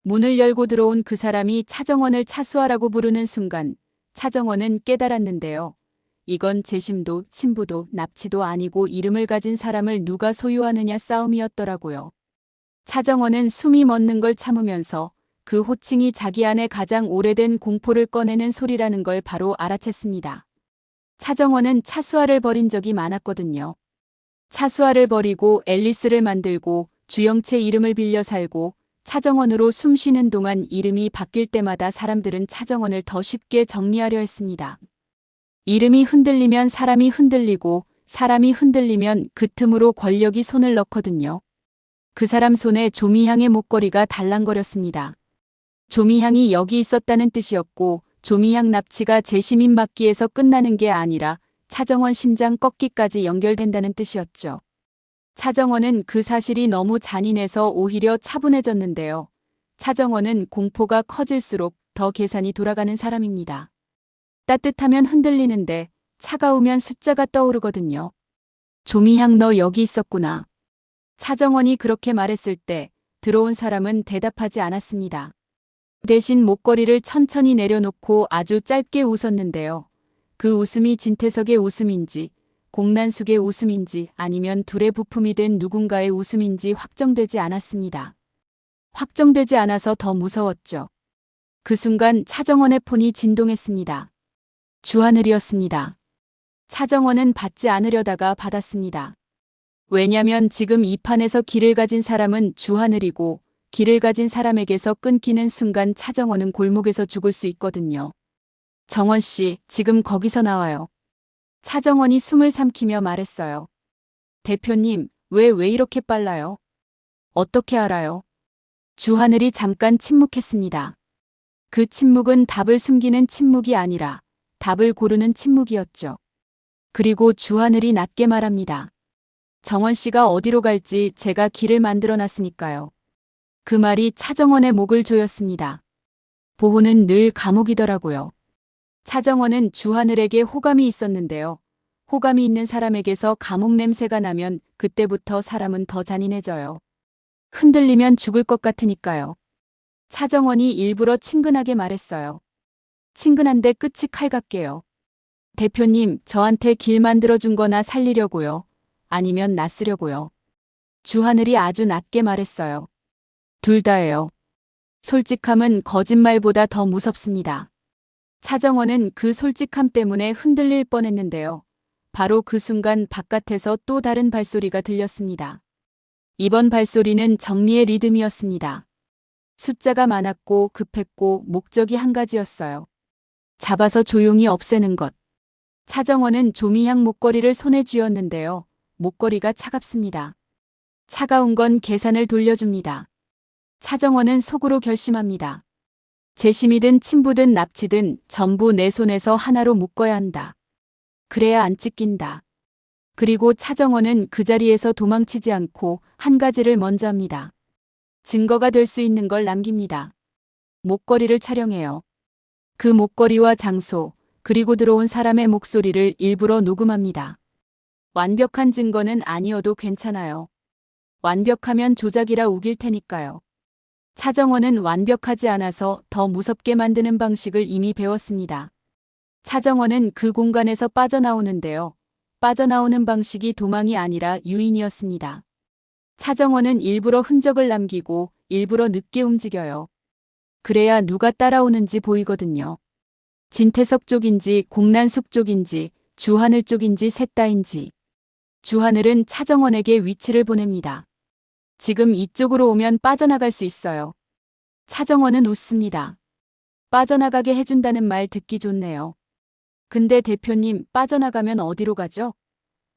문을 열고 들어온 그 사람이 차정원을 차수하라고 부르는 순간 차정원은 깨달았는데요. 이건 재심도 친부도 납치도 아니고 이름을 가진 사람을 누가 소유하느냐 싸움이었더라고요. 차정원은 숨이 멎는 걸 참으면서 그 호칭이 자기 안에 가장 오래된 공포를 꺼내는 소리라는 걸 바로 알아챘습니다. 차정원은 차수아를 버린 적이 많았거든요. 차수아를 버리고 앨리스를 만들고 주영채 이름을 빌려 살고 차정원으로 숨 쉬는 동안 이름이 바뀔 때마다 사람들은 차정원을 더 쉽게 정리하려 했습니다. 이름이 흔들리면 사람이 흔들리고 사람이 흔들리면 그 틈으로 권력이 손을 넣거든요. 그 사람 손에 조미향의 목걸이가 달랑거렸습니다. 조미향이 여기 있었다는 뜻이었고 조미향 납치가 재심임 막기에서 끝나는 게 아니라 차정원 심장 꺾기까지 연결된다는 뜻이었죠. 차정원은 그 사실이 너무 잔인해서 오히려 차분해졌는데요. 차정원은 공포가 커질수록 더 계산이 돌아가는 사람입니다. 따뜻하면 흔들리는데 차가우면 숫자가 떠오르거든요. 조미향 너 여기 있었구나. 차정원이 그렇게 말했을 때 들어온 사람은 대답하지 않았습니다. 대신 목걸이를 천천히 내려놓고 아주 짧게 웃었는데요. 그 웃음이 진태석의 웃음인지 공난숙의 웃음인지 아니면 둘의 부품이 된 누군가의 웃음인지 확정되지 않았습니다. 확정되지 않아서 더 무서웠죠. 그 순간 차정원의 폰이 진동했습니다. 주하늘이었습니다. 차정원은 받지 않으려다가 받았습니다. 왜냐면 지금 이 판에서 길을 가진 사람은 주하늘이고 길을 가진 사람에게서 끊기는 순간 차정원은 골목에서 죽을 수 있거든요. 정원 씨, 지금 거기서 나와요. 차정원이 숨을 삼키며 말했어요. 대표님, 왜 이렇게 빨라요? 어떻게 알아요? 주하늘이 잠깐 침묵했습니다. 그 침묵은 답을 숨기는 침묵이 아니라 답을 고르는 침묵이었죠. 그리고 주하늘이 낮게 말합니다. 정원 씨가 어디로 갈지 제가 길을 만들어 놨으니까요. 그 말이 차정원의 목을 조였습니다. 보호는 늘 감옥이더라고요. 차정원은 주하늘에게 호감이 있었는데요. 호감이 있는 사람에게서 감옥 냄새가 나면 그때부터 사람은 더 잔인해져요. 흔들리면 죽을 것 같으니까요. 차정원이 일부러 친근하게 말했어요. 친근한데 끝이 칼 같게요. 대표님, 저한테 길 만들어준 거나 살리려고요. 아니면 낯쓰려고요. 주하늘이 아주 낮게 말했어요. 둘 다예요. 솔직함은 거짓말보다 더 무섭습니다. 차정원은 그 솔직함 때문에 흔들릴 뻔했는데요. 바로 그 순간 바깥에서 또 다른 발소리가 들렸습니다. 이번 발소리는 정리의 리듬이었습니다. 숫자가 많았고 급했고 목적이 한 가지였어요. 잡아서 조용히 없애는 것. 차정원은 조미향 목걸이를 손에 쥐었는데요. 목걸이가 차갑습니다. 차가운 건 계산을 돌려줍니다. 차정원은 속으로 결심합니다. 재심이든 친부든 납치든 전부 내 손에서 하나로 묶어야 한다. 그래야 안 찢긴다. 그리고 차정원은 그 자리에서 도망치지 않고 한 가지를 먼저 합니다. 증거가 될 수 있는 걸 남깁니다. 목걸이를 촬영해요. 그 목걸이와 장소, 그리고 들어온 사람의 목소리를 일부러 녹음합니다. 완벽한 증거는 아니어도 괜찮아요. 완벽하면 조작이라 우길 테니까요. 차정원은 완벽하지 않아서 더 무섭게 만드는 방식을 이미 배웠습니다. 차정원은 그 공간에서 빠져나오는데요. 빠져나오는 방식이 도망이 아니라 유인이었습니다. 차정원은 일부러 흔적을 남기고 일부러 늦게 움직여요. 그래야 누가 따라오는지 보이거든요. 진태석 쪽인지 공난숙 쪽인지 주하늘 쪽인지 셋 다인지. 주하늘은 차정원에게 위치를 보냅니다. 지금 이쪽으로 오면 빠져나갈 수 있어요. 차정원은 웃습니다. 빠져나가게 해준다는 말 듣기 좋네요. 근데 대표님, 빠져나가면 어디로 가죠?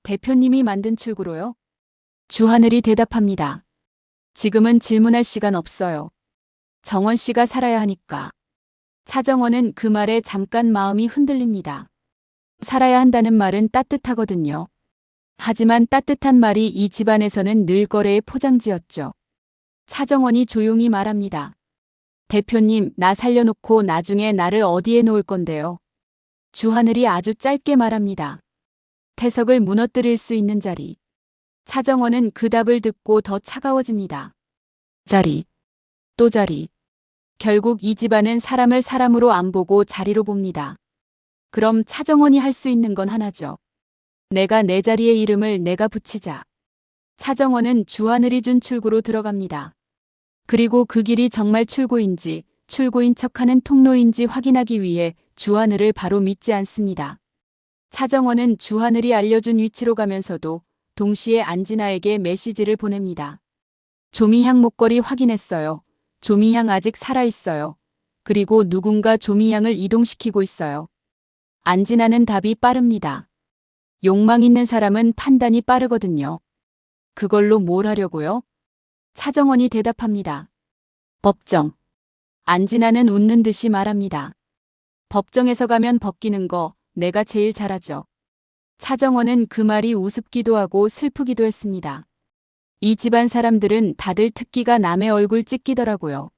대표님이 만든 출구로요? 주하늘이 대답합니다. 지금은 질문할 시간 없어요. 정원 씨가 살아야 하니까. 차정원은 그 말에 잠깐 마음이 흔들립니다. 살아야 한다는 말은 따뜻하거든요. 하지만 따뜻한 말이 이 집안에서는 늘 거래의 포장지였죠. 차정원이 조용히 말합니다. 대표님, 나 살려놓고 나중에 나를 어디에 놓을 건데요? 주하늘이 아주 짧게 말합니다. 태석을 무너뜨릴 수 있는 자리. 차정원은 그 답을 듣고 더 차가워집니다. 자리. 또 자리. 결국 이 집안은 사람을 사람으로 안 보고 자리로 봅니다. 그럼 차정원이 할 수 있는 건 하나죠. 내가 내 자리에 이름을 내가 붙이자. 차정원은 주하늘이 준 출구로 들어갑니다. 그리고 그 길이 정말 출구인지 출구인 척하는 통로인지 확인하기 위해 주하늘을 바로 믿지 않습니다. 차정원은 주하늘이 알려준 위치로 가면서도 동시에 안진아에게 메시지를 보냅니다. 조미향 목걸이 확인했어요. 조미향 아직 살아있어요. 그리고 누군가 조미향을 이동시키고 있어요. 안진아는 답이 빠릅니다. 욕망 있는 사람은 판단이 빠르거든요. 그걸로 뭘 하려고요? 차정원이 대답합니다. 법정. 안진아는 웃는 듯이 말합니다. 법정에서 가면 벗기는 거 내가 제일 잘하죠. 차정원은 그 말이 우습기도 하고 슬프기도 했습니다. 이 집안 사람들은 다들 특기가 남의 얼굴 찍기더라고요.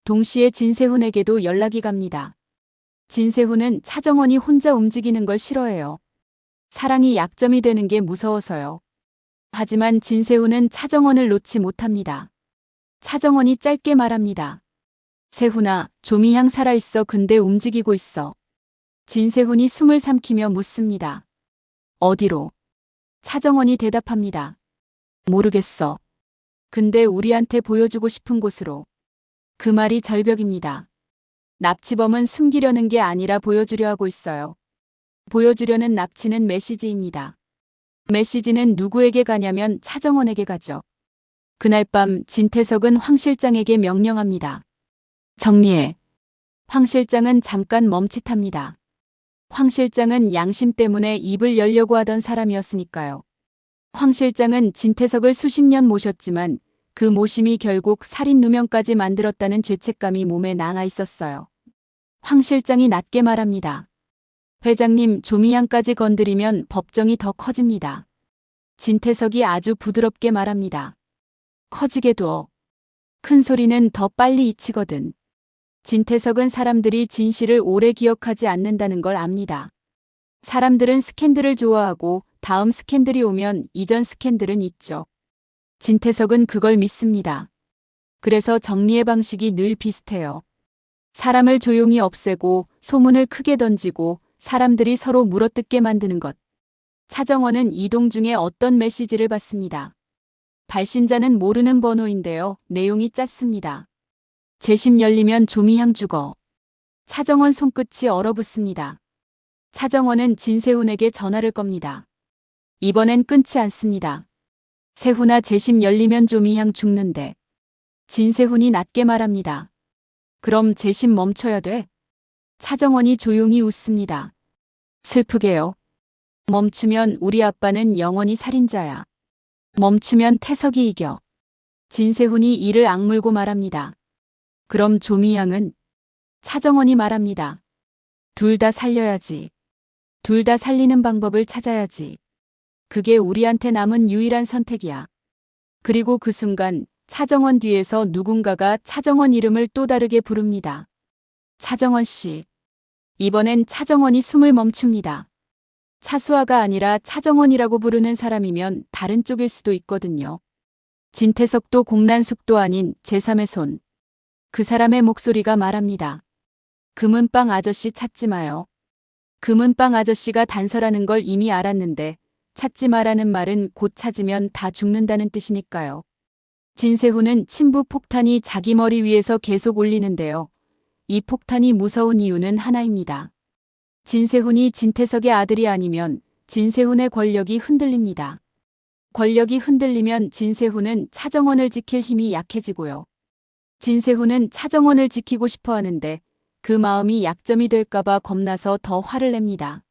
동시에 진세훈에게도 연락이 갑니다. 진세훈은 차정원이 혼자 움직이는 걸 싫어해요. 사랑이 약점이 되는 게 무서워서요. 하지만 진세훈은 차정원을 놓지 못합니다. 차정원이 짧게 말합니다. 세훈아, 조미향 살아있어. 근데 움직이고 있어. 진세훈이 숨을 삼키며 묻습니다. 어디로? 차정원이 대답합니다. 모르겠어. 근데 우리한테 보여주고 싶은 곳으로. 그 말이 절벽입니다. 납치범은 숨기려는 게 아니라 보여주려 하고 있어요. 보여주려는 납치는 메시지입니다. 메시지는 누구에게 가냐면 차정원에게 가죠. 그날 밤 진태석은 황 실장에게 명령합니다. 정리해. 황 실장은 잠깐 멈칫합니다. 황 실장은 양심 때문에 입을 열려고 하던 사람이었으니까요. 황 실장은 진태석을 수십 년 모셨지만 그 모심이 결국 살인 누명까지 만들었다는 죄책감이 몸에 남아 있었어요. 황 실장이 낮게 말합니다. 회장님, 조미향까지 건드리면 법정이 더 커집니다. 진태석이 아주 부드럽게 말합니다. 커지게 둬. 큰 소리는 더 빨리 잊히거든. 진태석은 사람들이 진실을 오래 기억하지 않는다는 걸 압니다. 사람들은 스캔들을 좋아하고 다음 스캔들이 오면 이전 스캔들은 잊죠. 진태석은 그걸 믿습니다. 그래서 정리의 방식이 늘 비슷해요. 사람을 조용히 없애고 소문을 크게 던지고 사람들이 서로 물어뜯게 만드는 것. 차정원은 이동 중에 어떤 메시지를 받습니다. 발신자는 모르는 번호인데요. 내용이 짧습니다. 재심 열리면 조미향 죽어. 차정원 손끝이 얼어붙습니다. 차정원은 진세훈에게 전화를 겁니다. 이번엔 끊지 않습니다. 세훈아, 재심 열리면 조미향 죽는데. 진세훈이 낮게 말합니다. 그럼 재심 멈춰야 돼? 차정원이 조용히 웃습니다. 슬프게요. 멈추면 우리 아빠는 영원히 살인자야. 멈추면 태석이 이겨. 진세훈이 이를 악물고 말합니다. 그럼 조미향은? 차정원이 말합니다. 둘 다 살려야지. 둘 다 살리는 방법을 찾아야지. 그게 우리한테 남은 유일한 선택이야. 그리고 그 순간 차정원 뒤에서 누군가가 차정원 이름을 또 다르게 부릅니다. 차정원 씨. 이번엔 차정원이 숨을 멈춥니다. 차수아가 아니라 차정원이라고 부르는 사람이면 다른 쪽일 수도 있거든요. 진태석도 공난숙도 아닌 제3의 손. 그 사람의 목소리가 말합니다. 금은빵 아저씨 찾지 마요. 금은빵 아저씨가 단서라는 걸 이미 알았는데 찾지 마라는 말은 곧 찾으면 다 죽는다는 뜻이니까요. 진세훈은 친부 폭탄이 자기 머리 위에서 계속 울리는데요. 이 폭탄이 무서운 이유는 하나입니다. 진세훈이 진태석의 아들이 아니면 진세훈의 권력이 흔들립니다. 권력이 흔들리면 진세훈은 차정원을 지킬 힘이 약해지고요. 진세훈은 차정원을 지키고 싶어 하는데 그 마음이 약점이 될까봐 겁나서 더 화를 냅니다.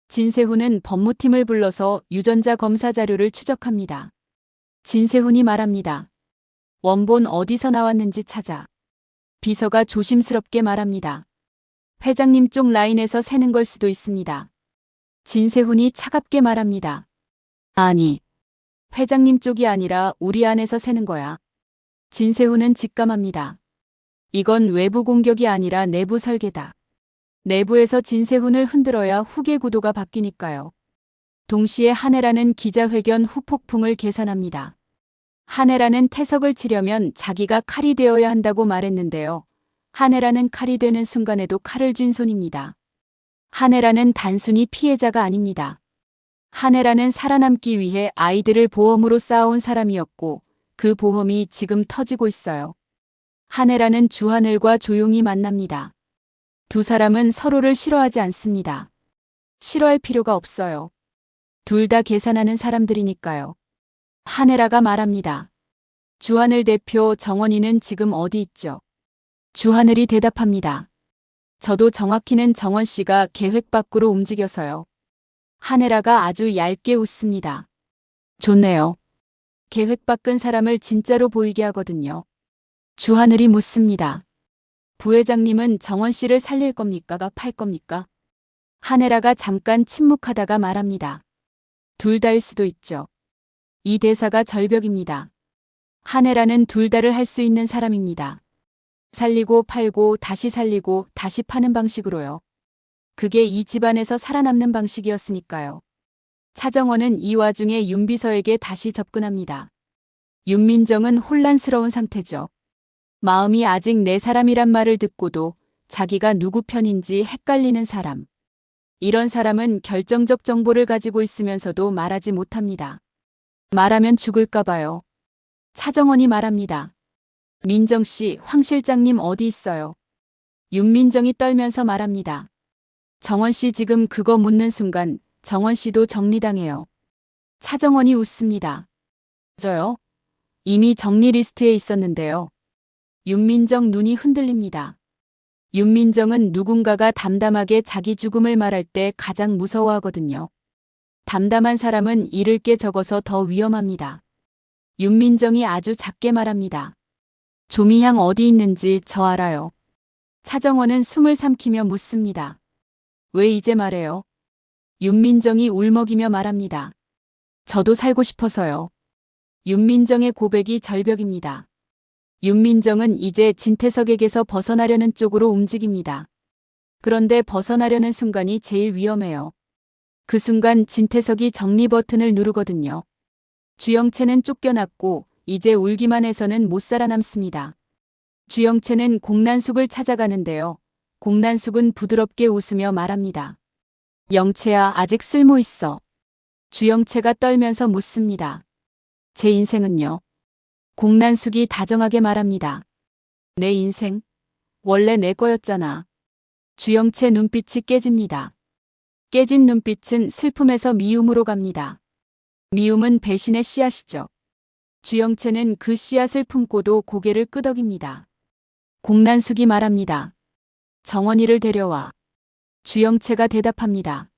진세훈은 법무팀을 불러서 유전자 검사 자료를 추적합니다. 진세훈이 말합니다. 원본 어디서 나왔는지 찾아. 비서가 조심스럽게 말합니다. 회장님 쪽 라인에서 새는 걸 수도 있습니다. 진세훈이 차갑게 말합니다. 아니, 회장님 쪽이 아니라 우리 안에서 새는 거야. 진세훈은 직감합니다. 이건 외부 공격이 아니라 내부 설계다. 내부에서 진세훈을 흔들어야 후계 구도가 바뀌니까요. 동시에 한혜라는 기자회견 후 폭풍을 계산합니다. 한혜라는 태석을 치려면 자기가 칼이 되어야 한다고 말했는데요. 한혜라는 칼이 되는 순간에도 칼을 쥔 손입니다. 한혜라는 단순히 피해자가 아닙니다. 한혜라는 살아남기 위해 아이들을 보험으로 쌓아온 사람이었고 그 보험이 지금 터지고 있어요. 한혜라는 주하늘과 조용히 만납니다. 두 사람은 서로를 싫어하지 않습니다. 싫어할 필요가 없어요. 둘 다 계산하는 사람들이니까요. 한혜라가 말합니다. 주하늘 대표, 정원이는 지금 어디 있죠? 주하늘이 대답합니다. 저도 정확히는 정원 씨가 계획 밖으로 움직여서요. 한혜라가 아주 얇게 웃습니다. 좋네요. 계획 밖은 사람을 진짜로 보이게 하거든요. 주하늘이 묻습니다. 부회장님은 정원 씨를 살릴 겁니까? 팔 겁니까? 한혜라가 잠깐 침묵하다가 말합니다. 둘 다일 수도 있죠. 이 대사가 절벽입니다. 한혜라는 둘 다를 할 수 있는 사람입니다. 살리고 팔고 다시 살리고 다시 파는 방식으로요. 그게 이 집안에서 살아남는 방식이었으니까요. 차정원은 이 와중에 윤비서에게 다시 접근합니다. 윤민정은 혼란스러운 상태죠. 마음이 아직 내 사람이란 말을 듣고도 자기가 누구 편인지 헷갈리는 사람. 이런 사람은 결정적 정보를 가지고 있으면서도 말하지 못합니다. 말하면 죽을까 봐요. 차정원이 말합니다. 민정 씨, 황 실장님 어디 있어요? 윤민정이 떨면서 말합니다. 정원 씨 지금 그거 묻는 순간 정원 씨도 정리당해요. 차정원이 웃습니다. 저요? 이미 정리 리스트에 있었는데요. 윤민정 눈이 흔들립니다. 윤민정은 누군가가 담담하게 자기 죽음을 말할 때 가장 무서워하거든요. 담담한 사람은 잃을 게 적어서 더 위험합니다. 윤민정이 아주 작게 말합니다. 조미향 어디 있는지 저 알아요. 차정원은 숨을 삼키며 묻습니다. 왜 이제 말해요? 윤민정이 울먹이며 말합니다. 저도 살고 싶어서요. 윤민정의 고백이 절벽입니다. 윤민정은 이제 진태석에게서 벗어나려는 쪽으로 움직입니다. 그런데 벗어나려는 순간이 제일 위험해요. 그 순간 진태석이 정리 버튼을 누르거든요. 주영채는 쫓겨났고 이제 울기만 해서는 못 살아남습니다. 주영채는 공난숙을 찾아가는데요. 공난숙은 부드럽게 웃으며 말합니다. 영채야, 아직 쓸모 있어. 주영채가 떨면서 묻습니다. 제 인생은요? 공난숙이 다정하게 말합니다. 내 인생? 원래 내 거였잖아. 주영채 눈빛이 깨집니다. 깨진 눈빛은 슬픔에서 미움으로 갑니다. 미움은 배신의 씨앗이죠. 주영채는 그 씨앗을 품고도 고개를 끄덕입니다. 공난숙이 말합니다. 정원이를 데려와. 주영채가 대답합니다.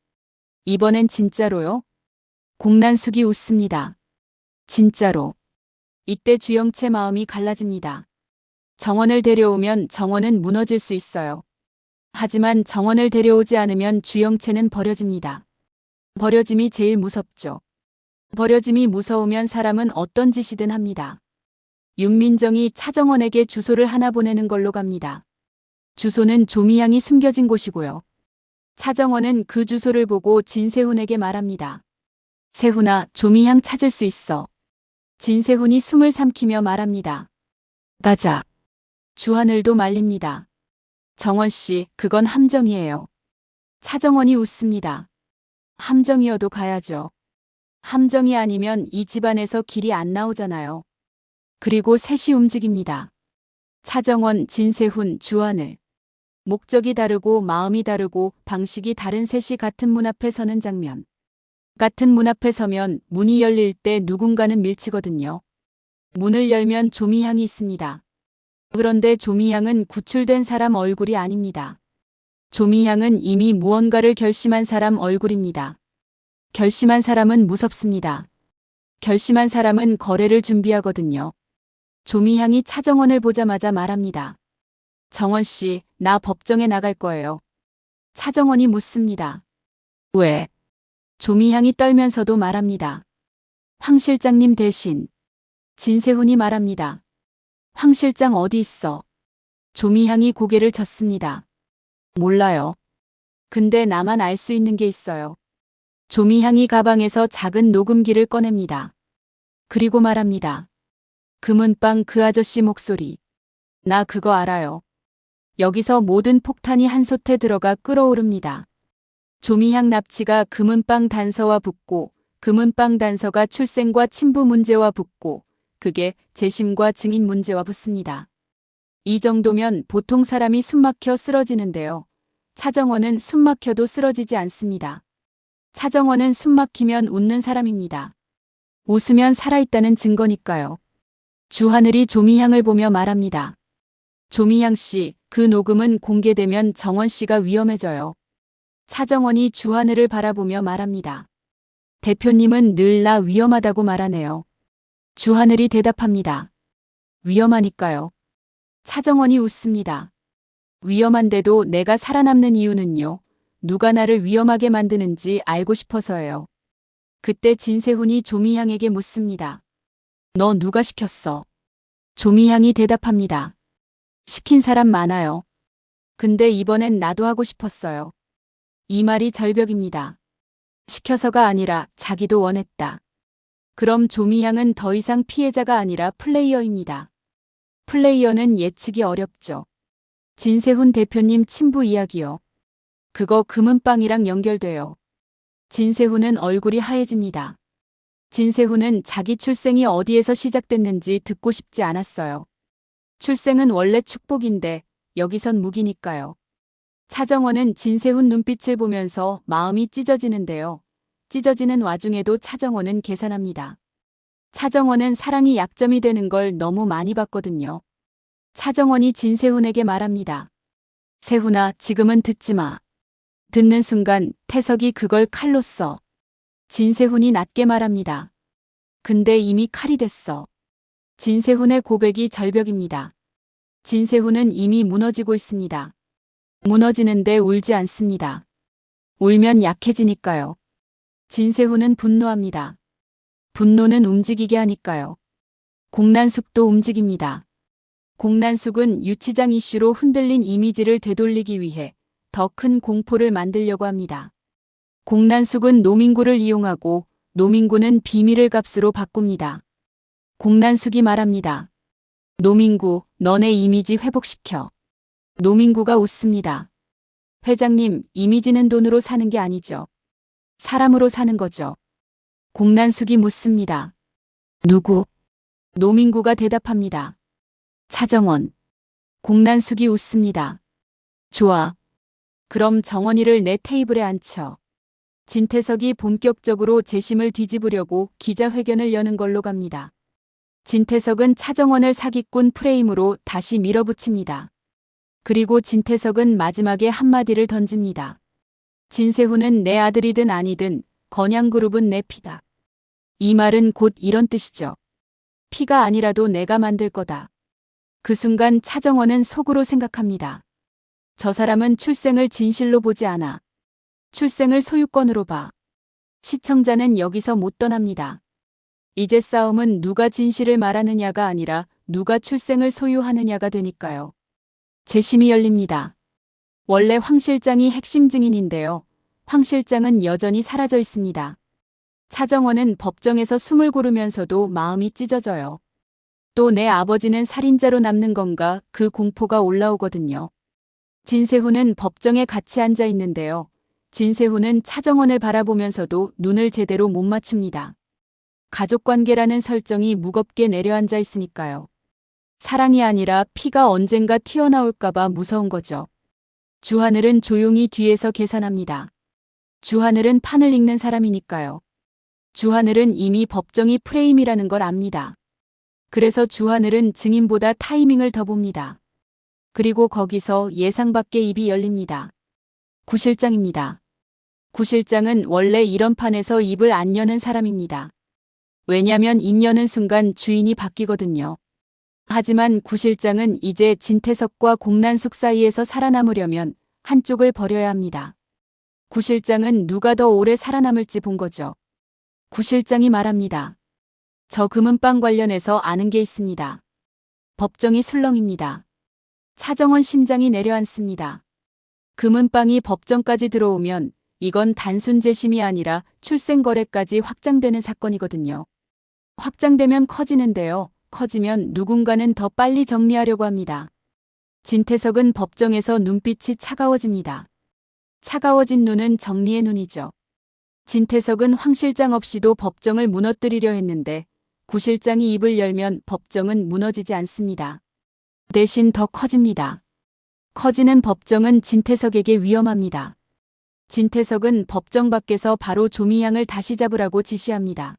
이번엔 진짜로요? 공난숙이 웃습니다. 진짜로. 이때 주영채 마음이 갈라집니다. 정원을 데려오면 정원은 무너질 수 있어요. 하지만 정원을 데려오지 않으면 주영채는 버려집니다. 버려짐이 제일 무섭죠. 버려짐이 무서우면 사람은 어떤 짓이든 합니다. 윤민정이 차정원에게 주소를 하나 보내는 걸로 갑니다. 주소는 조미향이 숨겨진 곳이고요. 차정원은 그 주소를 보고 진세훈에게 말합니다. 세훈아, 조미향 찾을 수 있어. 진세훈이 숨을 삼키며 말합니다. 가자. 주하늘도 말립니다. 정원 씨, 그건 함정이에요. 차정원이 웃습니다. 함정이어도 가야죠. 함정이 아니면 이 집안에서 길이 안 나오잖아요. 그리고 셋이 움직입니다. 차정원, 진세훈, 주하늘. 목적이 다르고 마음이 다르고 방식이 다른 셋이 같은 문 앞에 서는 장면. 같은 문 앞에 서면 문이 열릴 때 누군가는 밀치거든요. 문을 열면 조미향이 있습니다. 그런데 조미향은 구출된 사람 얼굴이 아닙니다. 조미향은 이미 무언가를 결심한 사람 얼굴입니다. 결심한 사람은 무섭습니다. 결심한 사람은 거래를 준비하거든요. 조미향이 차정원을 보자마자 말합니다. 정원 씨, 나 법정에 나갈 거예요. 차정원이 묻습니다. 왜? 조미향이 떨면서도 말합니다. 황 실장님 대신. 진세훈이 말합니다. 황 실장 어디 있어? 조미향이 고개를 젓습니다. 몰라요. 근데 나만 알 수 있는 게 있어요. 조미향이 가방에서 작은 녹음기를 꺼냅니다. 그리고 말합니다. 금은방 그 아저씨 목소리. 나 그거 알아요. 여기서 모든 폭탄이 한솥에 들어가 끓어오릅니다. 조미향 납치가 금은방 단서와 붙고 금은방 단서가 출생과 친부 문제와 붙고 그게 재심과 증인 문제와 붙습니다. 이 정도면 보통 사람이 숨막혀 쓰러지는데요. 차정원은 숨막혀도 쓰러지지 않습니다. 차정원은 숨막히면 웃는 사람입니다. 웃으면 살아있다는 증거니까요. 주하늘이 조미향을 보며 말합니다. 조미향 씨, 그 녹음은 공개되면 정원 씨가 위험해져요. 차정원이 주하늘을 바라보며 말합니다. 대표님은 늘 나 위험하다고 말하네요. 주하늘이 대답합니다. 위험하니까요. 차정원이 웃습니다. 위험한데도 내가 살아남는 이유는요. 누가 나를 위험하게 만드는지 알고 싶어서예요. 그때 진세훈이 조미향에게 묻습니다. 너 누가 시켰어? 조미향이 대답합니다. 시킨 사람 많아요. 근데 이번엔 나도 하고 싶었어요. 이 말이 절벽입니다. 시켜서가 아니라 자기도 원했다. 그럼 조미향은 더 이상 피해자가 아니라 플레이어입니다. 플레이어는 예측이 어렵죠. 진세훈 대표님 친부 이야기요. 그거 금은방이랑 연결돼요. 진세훈은 얼굴이 하얘집니다. 진세훈은 자기 출생이 어디에서 시작됐는지 듣고 싶지 않았어요. 출생은 원래 축복인데 여기선 무기니까요. 차정원은 진세훈 눈빛을 보면서 마음이 찢어지는데요. 찢어지는 와중에도 차정원은 계산합니다. 차정원은 사랑이 약점이 되는 걸 너무 많이 봤거든요. 차정원이 진세훈에게 말합니다. 세훈아, 지금은 듣지 마. 듣는 순간 태석이 그걸 칼로 써. 진세훈이 낮게 말합니다. 근데 이미 칼이 됐어. 진세훈의 고백이 절벽입니다. 진세훈은 이미 무너지고 있습니다. 무너지는데 울지 않습니다. 울면 약해지니까요. 진세훈은 분노합니다. 분노는 움직이게 하니까요. 공난숙도 움직입니다. 공난숙은 유치장 이슈로 흔들린 이미지를 되돌리기 위해 더 큰 공포를 만들려고 합니다. 공난숙은 노민구를 이용하고 노민구는 비밀을 값으로 바꿉니다. 공난숙이 말합니다. 노민구, 너네 이미지 회복시켜. 노민구가 웃습니다. 회장님, 이미지는 돈으로 사는 게 아니죠. 사람으로 사는 거죠. 공난숙이 묻습니다. 누구? 노민구가 대답합니다. 차정원. 공난숙이 웃습니다. 좋아. 그럼 정원이를 내 테이블에 앉혀. 진태석이 본격적으로 재심을 뒤집으려고 기자회견을 여는 걸로 갑니다. 진태석은 차정원을 사기꾼 프레임으로 다시 밀어붙입니다. 그리고 진태석은 마지막에 한마디를 던집니다. 진세훈은 내 아들이든 아니든 건양그룹은 내 피다. 이 말은 곧 이런 뜻이죠. 피가 아니라도 내가 만들 거다. 그 순간 차정원은 속으로 생각합니다. 저 사람은 출생을 진실로 보지 않아. 출생을 소유권으로 봐. 시청자는 여기서 못 떠납니다. 이제 싸움은 누가 진실을 말하느냐가 아니라 누가 출생을 소유하느냐가 되니까요. 재심이 열립니다. 원래 황 실장이 핵심 증인인데요. 황 실장은 여전히 사라져 있습니다. 차정원은 법정에서 숨을 고르면서도 마음이 찢어져요. 또 내 아버지는 살인자로 남는 건가 그 공포가 올라오거든요. 진세훈은 법정에 같이 앉아 있는데요. 진세훈은 차정원을 바라보면서도 눈을 제대로 못 맞춥니다. 가족관계라는 설정이 무겁게 내려앉아 있으니까요. 사랑이 아니라 피가 언젠가 튀어나올까봐 무서운 거죠. 주하늘은 조용히 뒤에서 계산합니다. 주하늘은 판을 읽는 사람이니까요. 주하늘은 이미 법정이 프레임이라는 걸 압니다. 그래서 주하늘은 증인보다 타이밍을 더 봅니다. 그리고 거기서 예상 밖의 입이 열립니다. 구 실장입니다. 구 실장은 원래 이런 판에서 입을 안 여는 사람입니다. 왜냐면 입 여는 순간 주인이 바뀌거든요. 하지만 구 실장은 이제 진태석과 공난숙 사이에서 살아남으려면 한쪽을 버려야 합니다. 구 실장은 누가 더 오래 살아남을지 본 거죠. 구 실장이 말합니다. 저 금은방 관련해서 아는 게 있습니다. 법정이 술렁입니다. 차정원 심장이 내려앉습니다. 금은방이 법정까지 들어오면 이건 단순 재심이 아니라 출생거래까지 확장되는 사건이거든요. 확장되면 커지는데요. 커지면 누군가는 더 빨리 정리하려고 합니다. 진태석은 법정에서 눈빛이 차가워집니다. 차가워진 눈은 정리의 눈이죠. 진태석은 황 실장 없이도 법정을 무너뜨리려 했는데 구 실장이 입을 열면 법정은 무너지지 않습니다. 대신 더 커집니다. 커지는 법정은 진태석에게 위험합니다. 진태석은 법정 밖에서 바로 조미향을 다시 잡으라고 지시합니다.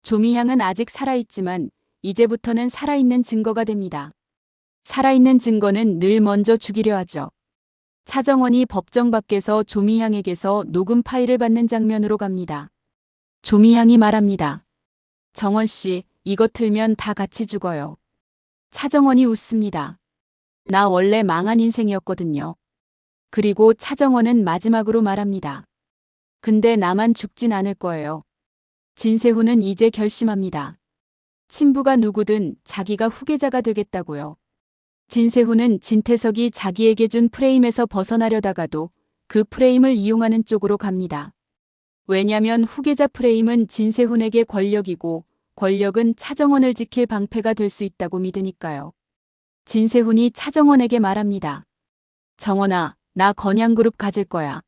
조미향은 아직 살아있지만 이제부터는 살아있는 증거가 됩니다. 살아있는 증거는 늘 먼저 죽이려 하죠. 차정원이 법정 밖에서 조미향에게서 녹음 파일을 받는 장면으로 갑니다. 조미향이 말합니다. 정원 씨, 이거 틀면 다 같이 죽어요. 차정원이 웃습니다. 나 원래 망한 인생이었거든요. 그리고 차정원은 마지막으로 말합니다. 근데 나만 죽진 않을 거예요. 진세훈은 이제 결심합니다. 친부가 누구든 자기가 후계자가 되겠다고요. 진세훈은 진태석이 자기에게 준 프레임에서 벗어나려다가도 그 프레임을 이용하는 쪽으로 갑니다. 왜냐면 후계자 프레임은 진세훈에게 권력이고 권력은 차정원을 지킬 방패가 될 수 있다고 믿으니까요. 진세훈이 차정원에게 말합니다. 정원아, 나 건양그룹 가질 거야.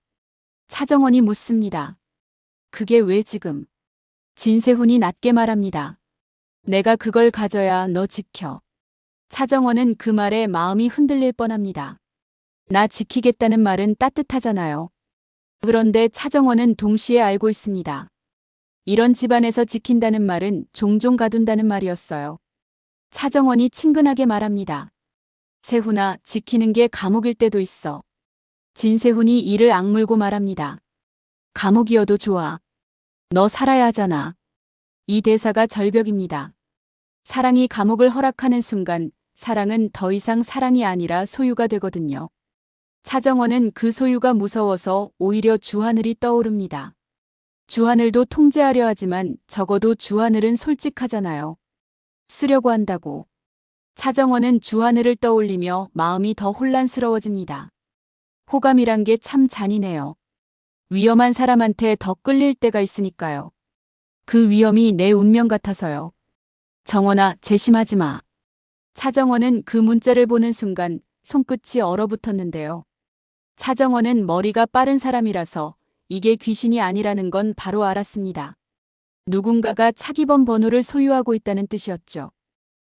차정원이 묻습니다. 그게 왜 지금? 진세훈이 낮게 말합니다. 내가 그걸 가져야 너 지켜. 차정원은 그 말에 마음이 흔들릴 뻔합니다. 나 지키겠다는 말은 따뜻하잖아요. 그런데 차정원은 동시에 알고 있습니다. 이런 집안에서 지킨다는 말은 종종 가둔다는 말이었어요. 차정원이 친근하게 말합니다. 세훈아, 지키는 게 감옥일 때도 있어. 진세훈이 이를 악물고 말합니다. 감옥이어도 좋아. 너 살아야 하잖아. 이 대사가 절벽입니다. 사랑이 감옥을 허락하는 순간 사랑은 더 이상 사랑이 아니라 소유가 되거든요. 차정원은 그 소유가 무서워서 오히려 주하늘이 떠오릅니다. 주하늘도 통제하려 하지만 적어도 주하늘은 솔직하잖아요. 쓰려고 한다고. 차정원은 주하늘을 떠올리며 마음이 더 혼란스러워집니다. 호감이란 게 참 잔인해요. 위험한 사람한테 더 끌릴 때가 있으니까요. 그 위험이 내 운명 같아서요. 정원아, 재심하지 마. 차정원은 그 문자를 보는 순간 손끝이 얼어붙었는데요. 차정원은 머리가 빠른 사람이라서 이게 귀신이 아니라는 건 바로 알았습니다. 누군가가 차기범 번호를 소유하고 있다는 뜻이었죠.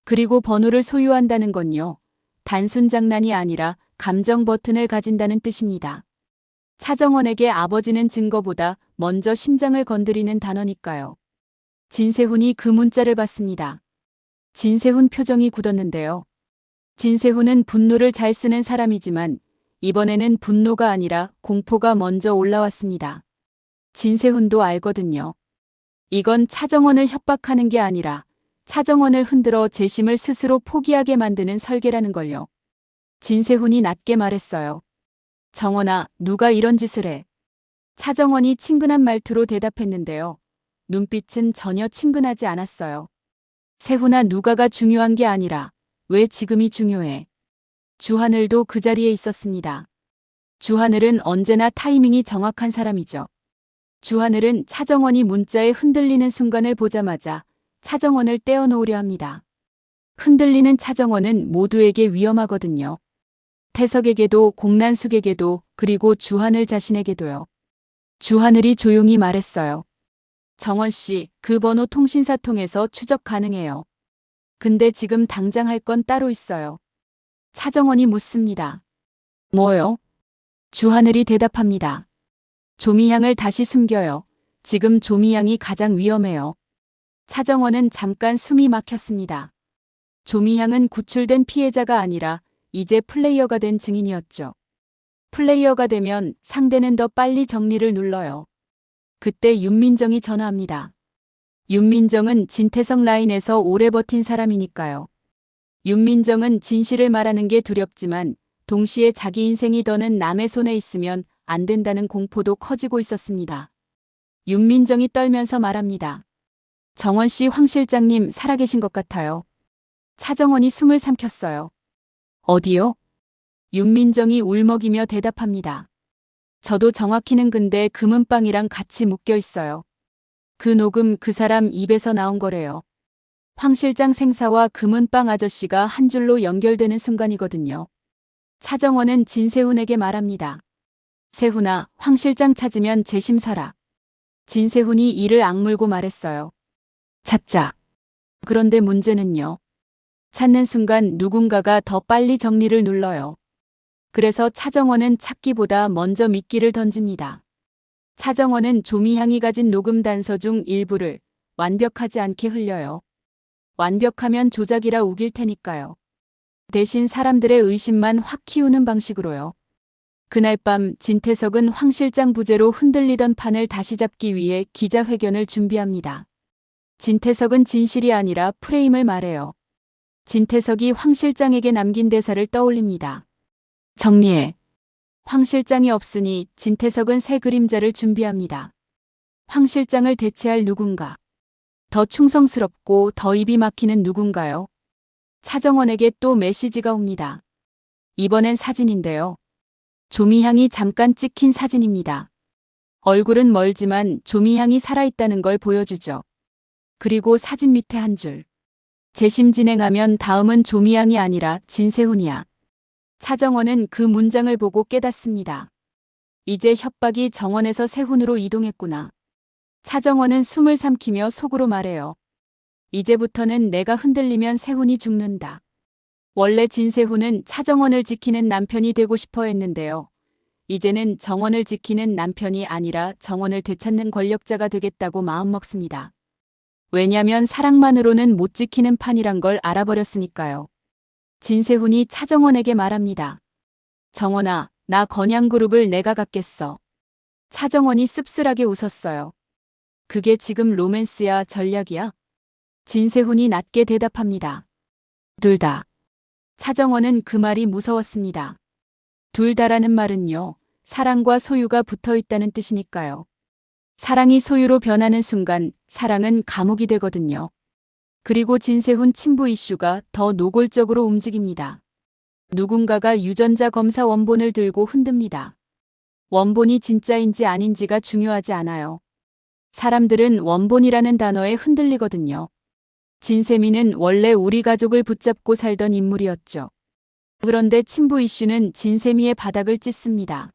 그리고 번호를 소유한다는 건요. 단순 장난이 아니라 감정 버튼을 가진다는 뜻입니다. 차정원에게 아버지는 증거보다 먼저 심장을 건드리는 단어니까요. 진세훈이 그 문자를 봤습니다. 진세훈 표정이 굳었는데요. 진세훈은 분노를 잘 쓰는 사람이지만 이번에는 분노가 아니라 공포가 먼저 올라왔습니다. 진세훈도 알거든요. 이건 차정원을 협박하는 게 아니라 차정원을 흔들어 재심을 스스로 포기하게 만드는 설계라는 걸요. 진세훈이 낮게 말했어요. 정원아, 누가 이런 짓을 해? 차정원이 친근한 말투로 대답했는데요. 눈빛은 전혀 친근하지 않았어요. 세훈아, 누가가 중요한 게 아니라 왜 지금이 중요해? 주하늘도 그 자리에 있었습니다. 주하늘은 언제나 타이밍이 정확한 사람이죠. 주하늘은 차정원이 문자에 흔들리는 순간을 보자마자 차정원을 떼어놓으려 합니다. 흔들리는 차정원은 모두에게 위험하거든요. 태석에게도 공난숙에게도 그리고 주하늘 자신에게도요. 주하늘이 조용히 말했어요. 정원 씨, 그 번호 통신사 통해서 추적 가능해요. 근데 지금 당장 할 건 따로 있어요. 차정원이 묻습니다. 뭐요? 주하늘이 대답합니다. 조미향을 다시 숨겨요. 지금 조미향이 가장 위험해요. 차정원은 잠깐 숨이 막혔습니다. 조미향은 구출된 피해자가 아니라 이제 플레이어가 된 증인이었죠. 플레이어가 되면 상대는 더 빨리 정리를 눌러요. 그때 윤민정이 전화합니다. 윤민정은 진태석 라인에서 오래 버틴 사람이니까요. 윤민정은 진실을 말하는 게 두렵지만 동시에 자기 인생이 더는 남의 손에 있으면 안 된다는 공포도 커지고 있었습니다. 윤민정이 떨면서 말합니다. 정원 씨, 황 실장님 살아계신 것 같아요. 차정원이 숨을 삼켰어요. 어디요? 윤민정이 울먹이며 대답합니다. 저도 정확히는 근데 금은빵이랑 같이 묶여 있어요. 그 녹음 그 사람 입에서 나온 거래요. 황 실장 생사와 금은빵 아저씨가 한 줄로 연결되는 순간이거든요. 차정원은 진세훈에게 말합니다. 세훈아, 황 실장 찾으면 재심 사라. 진세훈이 이를 악물고 말했어요. 찾자. 그런데 문제는요. 찾는 순간 누군가가 더 빨리 정리를 눌러요. 그래서 차정원은 찾기보다 먼저 미끼를 던집니다. 차정원은 조미향이 가진 녹음 단서 중 일부를 완벽하지 않게 흘려요. 완벽하면 조작이라 우길 테니까요. 대신 사람들의 의심만 확 키우는 방식으로요. 그날 밤 진태석은 황 실장 부재로 흔들리던 판을 다시 잡기 위해 기자회견을 준비합니다. 진태석은 진실이 아니라 프레임을 말해요. 진태석이 황 실장에게 남긴 대사를 떠올립니다. 정리해. 황 실장이 없으니 진태석은 새 그림자를 준비합니다. 황 실장을 대체할 누군가. 더 충성스럽고 더 입이 막히는 누군가요? 차정원에게 또 메시지가 옵니다. 이번엔 사진인데요. 조미향이 잠깐 찍힌 사진입니다. 얼굴은 멀지만 조미향이 살아있다는 걸 보여주죠. 그리고 사진 밑에 한 줄. 재심 진행하면 다음은 조미향이 아니라 진세훈이야. 차정원은 그 문장을 보고 깨닫습니다. 이제 협박이 정원에서 세훈으로 이동했구나. 차정원은 숨을 삼키며 속으로 말해요. 이제부터는 내가 흔들리면 세훈이 죽는다. 원래 진세훈은 차정원을 지키는 남편이 되고 싶어 했는데요. 이제는 정원을 지키는 남편이 아니라 정원을 되찾는 권력자가 되겠다고 마음먹습니다. 왜냐면 사랑만으로는 못 지키는 판이란 걸 알아버렸으니까요. 진세훈이 차정원에게 말합니다. 정원아, 나 건양그룹을 내가 갖겠어. 차정원이 씁쓸하게 웃었어요. 그게 지금 로맨스야, 전략이야? 진세훈이 낮게 대답합니다. 둘 다. 차정원은 그 말이 무서웠습니다. 둘 다라는 말은요, 사랑과 소유가 붙어 있다는 뜻이니까요. 사랑이 소유로 변하는 순간 사랑은 감옥이 되거든요. 그리고 진세훈 친부 이슈가 더 노골적으로 움직입니다. 누군가가 유전자 검사 원본을 들고 흔듭니다. 원본이 진짜인지 아닌지가 중요하지 않아요. 사람들은 원본이라는 단어에 흔들리거든요. 진세미는 원래 우리 가족을 붙잡고 살던 인물이었죠. 그런데 친부 이슈는 진세미의 바닥을 찢습니다.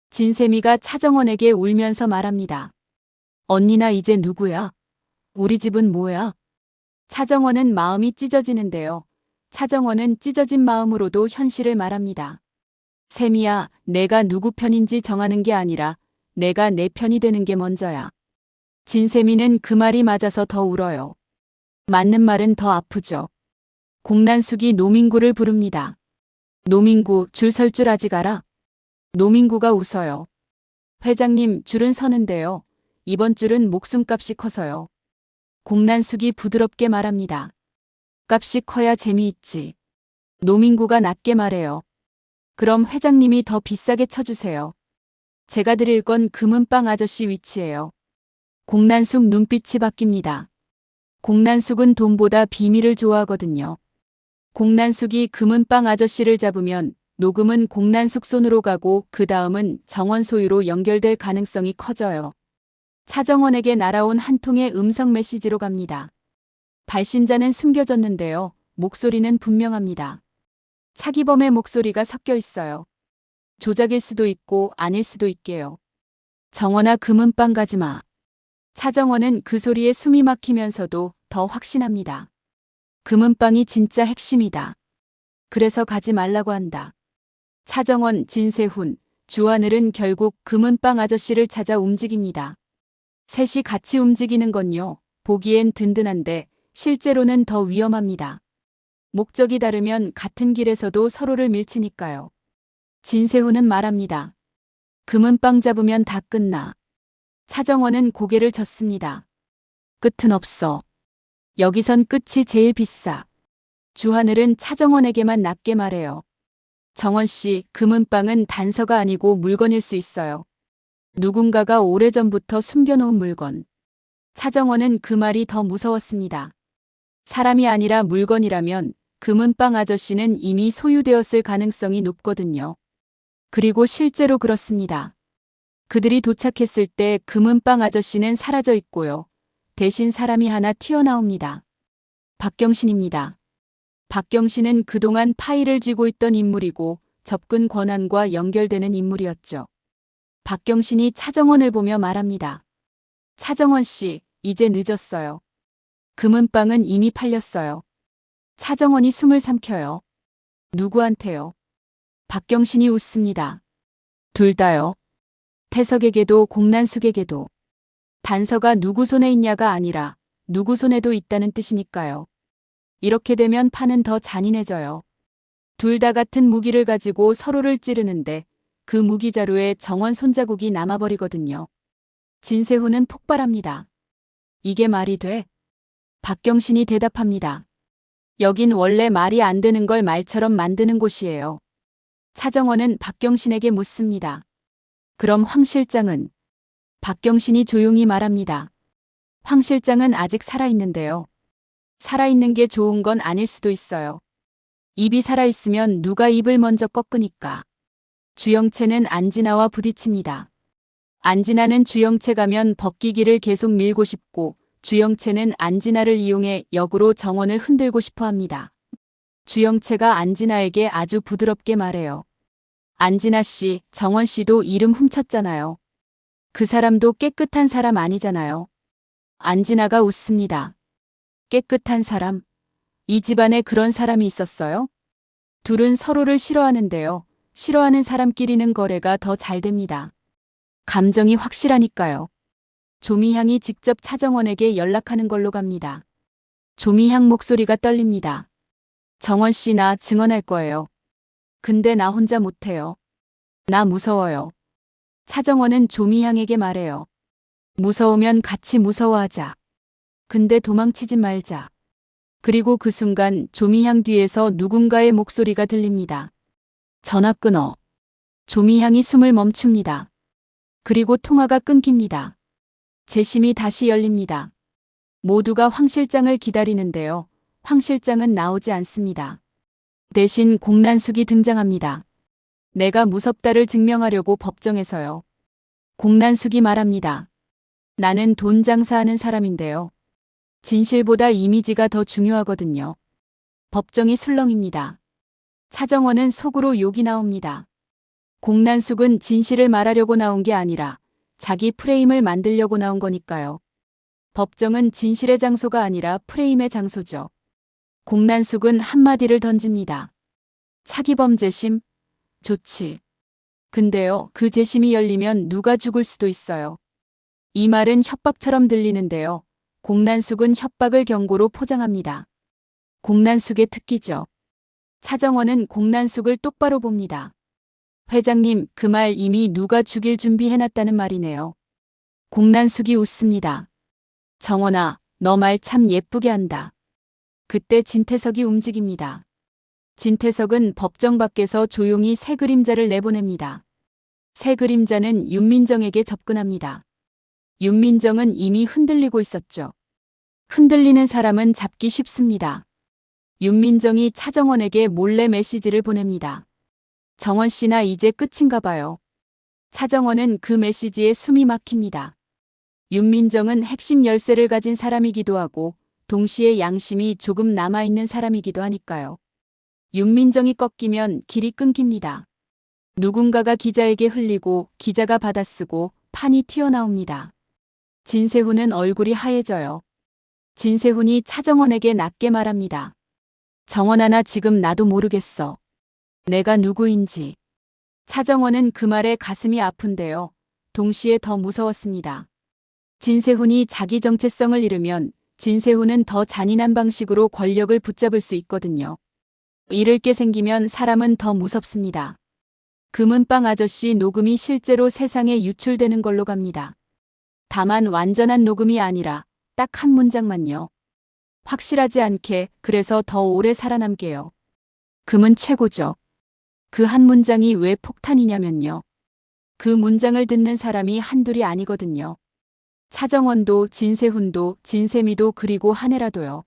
진세미가 차정원에게 울면서 말합니다. 언니나 이제 누구야? 우리 집은 뭐야? 차정원은 마음이 찢어지는데요. 차정원은 찢어진 마음으로도 현실을 말합니다. 세미야, 내가 누구 편인지 정하는 게 아니라 내가 내 편이 되는 게 먼저야. 진세미는 그 말이 맞아서 더 울어요. 맞는 말은 더 아프죠. 공난숙이 노민구를 부릅니다. 노민구, 줄 설 줄 아직 알아? 노민구가 웃어요. 회장님, 줄은 서는데요. 이번 줄은 목숨값이 커서요. 공난숙이 부드럽게 말합니다. 값이 커야 재미있지. 노민구가 낮게 말해요. 그럼 회장님이 더 비싸게 쳐주세요. 제가 드릴 건 금은빵 아저씨 위치예요. 공난숙 눈빛이 바뀝니다. 공난숙은 돈보다 비밀을 좋아하거든요. 공난숙이 금은빵 아저씨를 잡으면 녹음은 공난숙 손으로 가고 그 다음은 정원 소유로 연결될 가능성이 커져요. 차정원에게 날아온 한 통의 음성 메시지로 갑니다. 발신자는 숨겨졌는데요. 목소리는 분명합니다. 차기범의 목소리가 섞여 있어요. 조작일 수도 있고 아닐 수도 있게요. 정원아, 금은빵 가지 마. 차정원은 그 소리에 숨이 막히면서도 더 확신합니다. 금은빵이 진짜 핵심이다. 그래서 가지 말라고 한다. 차정원, 진세훈, 주하늘은 결국 금은빵 아저씨를 찾아 움직입니다. 셋이 같이 움직이는 건요, 보기엔 든든한데 실제로는 더 위험합니다. 목적이 다르면 같은 길에서도 서로를 밀치니까요. 진세훈은 말합니다. 금은빵 잡으면 다 끝나. 차정원은 고개를 젓습니다. 끝은 없어. 여기선 끝이 제일 비싸. 주하늘은 차정원에게만 낮게 말해요. 정원 씨, 금은빵은 단서가 아니고 물건일 수 있어요. 누군가가 오래전부터 숨겨놓은 물건. 차정원은 그 말이 더 무서웠습니다. 사람이 아니라 물건이라면 금은빵 아저씨는 이미 소유되었을 가능성이 높거든요. 그리고 실제로 그렇습니다. 그들이 도착했을 때 금은빵 아저씨는 사라져 있고요. 대신 사람이 하나 튀어나옵니다. 박경신입니다. 박경신은 그동안 파일을 쥐고 있던 인물이고 접근 권한과 연결되는 인물이었죠. 박경신이 차정원을 보며 말합니다. 차정원 씨, 이제 늦었어요. 금은방은 이미 팔렸어요. 차정원이 숨을 삼켜요. 누구한테요? 박경신이 웃습니다. 둘 다요. 태석에게도 공난숙에게도. 단서가 누구 손에 있냐가 아니라 누구 손에도 있다는 뜻이니까요. 이렇게 되면 판은 더 잔인해져요. 둘 다 같은 무기를 가지고 서로를 찌르는데 그 무기 자루에 정원 손자국이 남아버리거든요. 진세훈은 폭발합니다. 이게 말이 돼? 박경신이 대답합니다. 여긴 원래 말이 안 되는 걸 말처럼 만드는 곳이에요. 차정원은 박경신에게 묻습니다. 그럼 황 실장은? 박경신이 조용히 말합니다. 황 실장은 아직 살아있는데요. 살아있는 게 좋은 건 아닐 수도 있어요. 입이 살아있으면 누가 입을 먼저 꺾으니까. 주영채는 안진아와 부딪힙니다. 안진아는 주영채 가면 벗기기를 계속 밀고 싶고 주영채는 안진아를 이용해 역으로 정원을 흔들고 싶어 합니다. 주영채가 안진아에게 아주 부드럽게 말해요. 안진아 씨, 정원 씨도 이름 훔쳤잖아요. 그 사람도 깨끗한 사람 아니잖아요. 안진아가 웃습니다. 깨끗한 사람? 이 집안에 그런 사람이 있었어요? 둘은 서로를 싫어하는데요. 싫어하는 사람끼리는 거래가 더 잘 됩니다. 감정이 확실하니까요. 조미향이 직접 차정원에게 연락하는 걸로 갑니다. 조미향 목소리가 떨립니다. 정원 씨 나 증언할 거예요. 근데 나 혼자 못해요. 나 무서워요. 차정원은 조미향에게 말해요. 무서우면 같이 무서워하자. 근데 도망치지 말자. 그리고 그 순간 조미향 뒤에서 누군가의 목소리가 들립니다. 전화 끊어. 조미향이 숨을 멈춥니다. 그리고 통화가 끊깁니다. 재심이 다시 열립니다. 모두가 황 실장을 기다리는데요. 황 실장은 나오지 않습니다. 대신 공난숙이 등장합니다. 내가 무섭다를 증명하려고 법정에서요. 공난숙이 말합니다. 나는 돈 장사하는 사람인데요. 진실보다 이미지가 더 중요하거든요. 법정이 술렁입니다. 차정원은 속으로 욕이 나옵니다. 공난숙은 진실을 말하려고 나온 게 아니라 자기 프레임을 만들려고 나온 거니까요. 법정은 진실의 장소가 아니라 프레임의 장소죠. 공난숙은 한마디를 던집니다. 차기범 재심? 좋지. 근데요, 그 재심이 열리면 누가 죽을 수도 있어요. 이 말은 협박처럼 들리는데요. 공난숙은 협박을 경고로 포장합니다. 공난숙의 특기죠. 차정원은 공난숙을 똑바로 봅니다. 회장님, 그 말 이미 누가 죽일 준비해놨다는 말이네요. 공난숙이 웃습니다. 정원아, 너 말 참 예쁘게 한다. 그때 진태석이 움직입니다. 진태석은 법정 밖에서 조용히 새 그림자를 내보냅니다. 새 그림자는 윤민정에게 접근합니다. 윤민정은 이미 흔들리고 있었죠. 흔들리는 사람은 잡기 쉽습니다. 윤민정이 차정원에게 몰래 메시지를 보냅니다. 정원 씨 나 이제 끝인가 봐요. 차정원은 그 메시지에 숨이 막힙니다. 윤민정은 핵심 열쇠를 가진 사람이기도 하고 동시에 양심이 조금 남아있는 사람이기도 하니까요. 윤민정이 꺾이면 길이 끊깁니다. 누군가가 기자에게 흘리고 기자가 받아쓰고 판이 튀어나옵니다. 진세훈은 얼굴이 하얘져요. 진세훈이 차정원에게 낮게 말합니다. 정원아 나 지금 나도 모르겠어. 내가 누구인지. 차정원은 그 말에 가슴이 아픈데요. 동시에 더 무서웠습니다. 진세훈이 자기 정체성을 잃으면 진세훈은 더 잔인한 방식으로 권력을 붙잡을 수 있거든요. 잃을 게 생기면 사람은 더 무섭습니다. 금은방 아저씨 녹음이 실제로 세상에 유출되는 걸로 갑니다. 다만 완전한 녹음이 아니라 딱 한 문장만요. 확실하지 않게 그래서 더 오래 살아남게요. 금은 최고죠. 그 한 문장이 왜 폭탄이냐면요. 그 문장을 듣는 사람이 한둘이 아니거든요. 차정원도 진세훈도 진세미도 그리고 한혜라도요.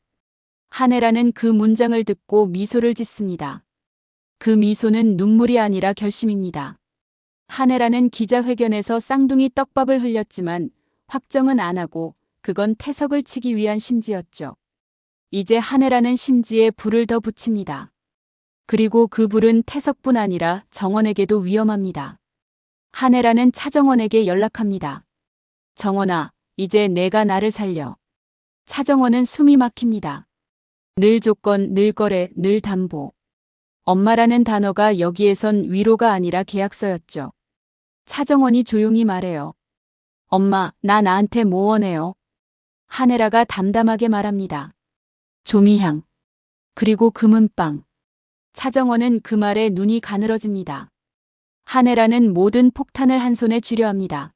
한혜라는 그 문장을 듣고 미소를 짓습니다. 그 미소는 눈물이 아니라 결심입니다. 한혜라는 기자회견에서 쌍둥이 떡밥을 흘렸지만 확정은 안 하고 그건 태석을 치기 위한 심지였죠. 이제 한혜라는 심지에 불을 더 붙입니다. 그리고 그 불은 태석뿐 아니라 정원에게도 위험합니다. 한혜라는 차정원에게 연락합니다. 정원아, 이제 내가 나를 살려. 차정원은 숨이 막힙니다. 늘 조건, 늘 거래, 늘 담보. 엄마라는 단어가 여기에선 위로가 아니라 계약서였죠. 차정원이 조용히 말해요. 엄마, 나 나한테 뭐 원해요? 한혜라가 담담하게 말합니다. 조미향. 그리고 금은빵. 차정원은 그 말에 눈이 가늘어집니다. 한혜라는 모든 폭탄을 한 손에 쥐려 합니다.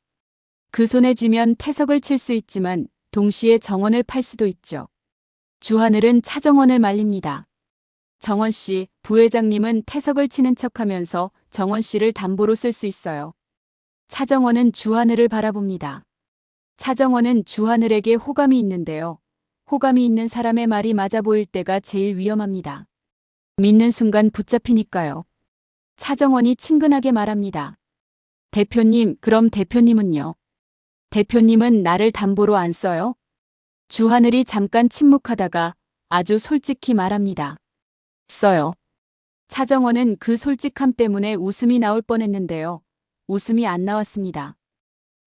그 손에 쥐면 태석을 칠 수 있지만 동시에 정원을 팔 수도 있죠. 주하늘은 차정원을 말립니다. 정원 씨, 부회장님은 태석을 치는 척하면서 정원 씨를 담보로 쓸 수 있어요. 차정원은 주하늘을 바라봅니다. 차정원은 주하늘에게 호감이 있는데요. 호감이 있는 사람의 말이 맞아 보일 때가 제일 위험합니다. 믿는 순간 붙잡히니까요. 차정원이 친근하게 말합니다. 대표님, 그럼 대표님은요? 대표님은 나를 담보로 안 써요? 주하늘이 잠깐 침묵하다가 아주 솔직히 말합니다. 써요. 차정원은 그 솔직함 때문에 웃음이 나올 뻔했는데요. 웃음이 안 나왔습니다.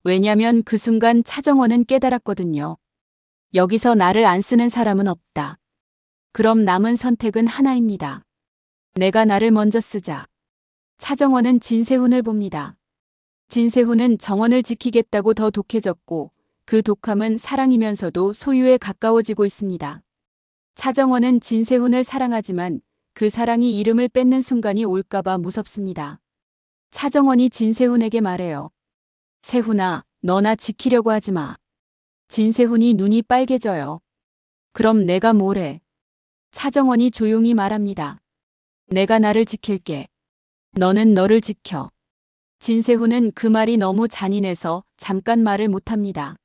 왜냐면 그 순간 차정원은 깨달았거든요. 여기서 나를 안 쓰는 사람은 없다. 그럼 남은 선택은 하나입니다. 내가 나를 먼저 쓰자. 차정원은 진세훈을 봅니다. 진세훈은 정원을 지키겠다고 더 독해졌고 그 독함은 사랑이면서도 소유에 가까워지고 있습니다. 차정원은 진세훈을 사랑하지만 그 사랑이 이름을 뺏는 순간이 올까봐 무섭습니다. 차정원이 진세훈에게 말해요. 세훈아, 너나 지키려고 하지 마. 진세훈이 눈이 빨개져요. 그럼 내가 뭘 해? 차정원이 조용히 말합니다. 내가 나를 지킬게. 너는 너를 지켜. 진세훈은 그 말이 너무 잔인해서 잠깐 말을 못합니다.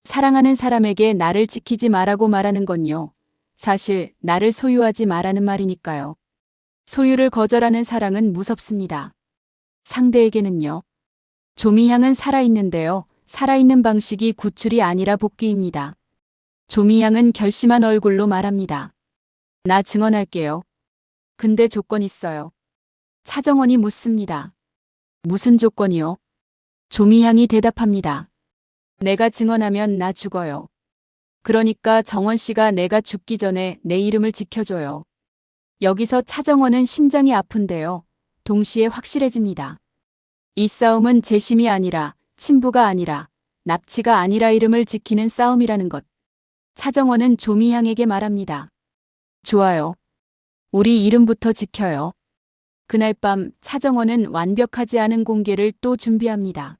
사랑하는 사람에게 나를 지키지 말라고 말하는 건요. 사실 나를 소유하지 말라는 말이니까요. 소유를 거절하는 사랑은 무섭습니다. 상대에게는요. 조미향은 살아있는데요. 살아있는 방식이 구출이 아니라 복귀입니다. 조미향은 결심한 얼굴로 말합니다. 나 증언할게요. 근데 조건 있어요. 차정원이 묻습니다. 무슨 조건이요? 조미향이 대답합니다. 내가 증언하면 나 죽어요. 그러니까 정원 씨가 내가 죽기 전에 내 이름을 지켜줘요. 여기서 차정원은 심장이 아픈데요. 동시에 확실해집니다. 이 싸움은 재심이 아니라 친부가 아니라 납치가 아니라 이름을 지키는 싸움이라는 것. 차정원은 조미향에게 말합니다. 좋아요. 우리 이름부터 지켜요. 그날 밤 차정원은 완벽하지 않은 공개를 또 준비합니다.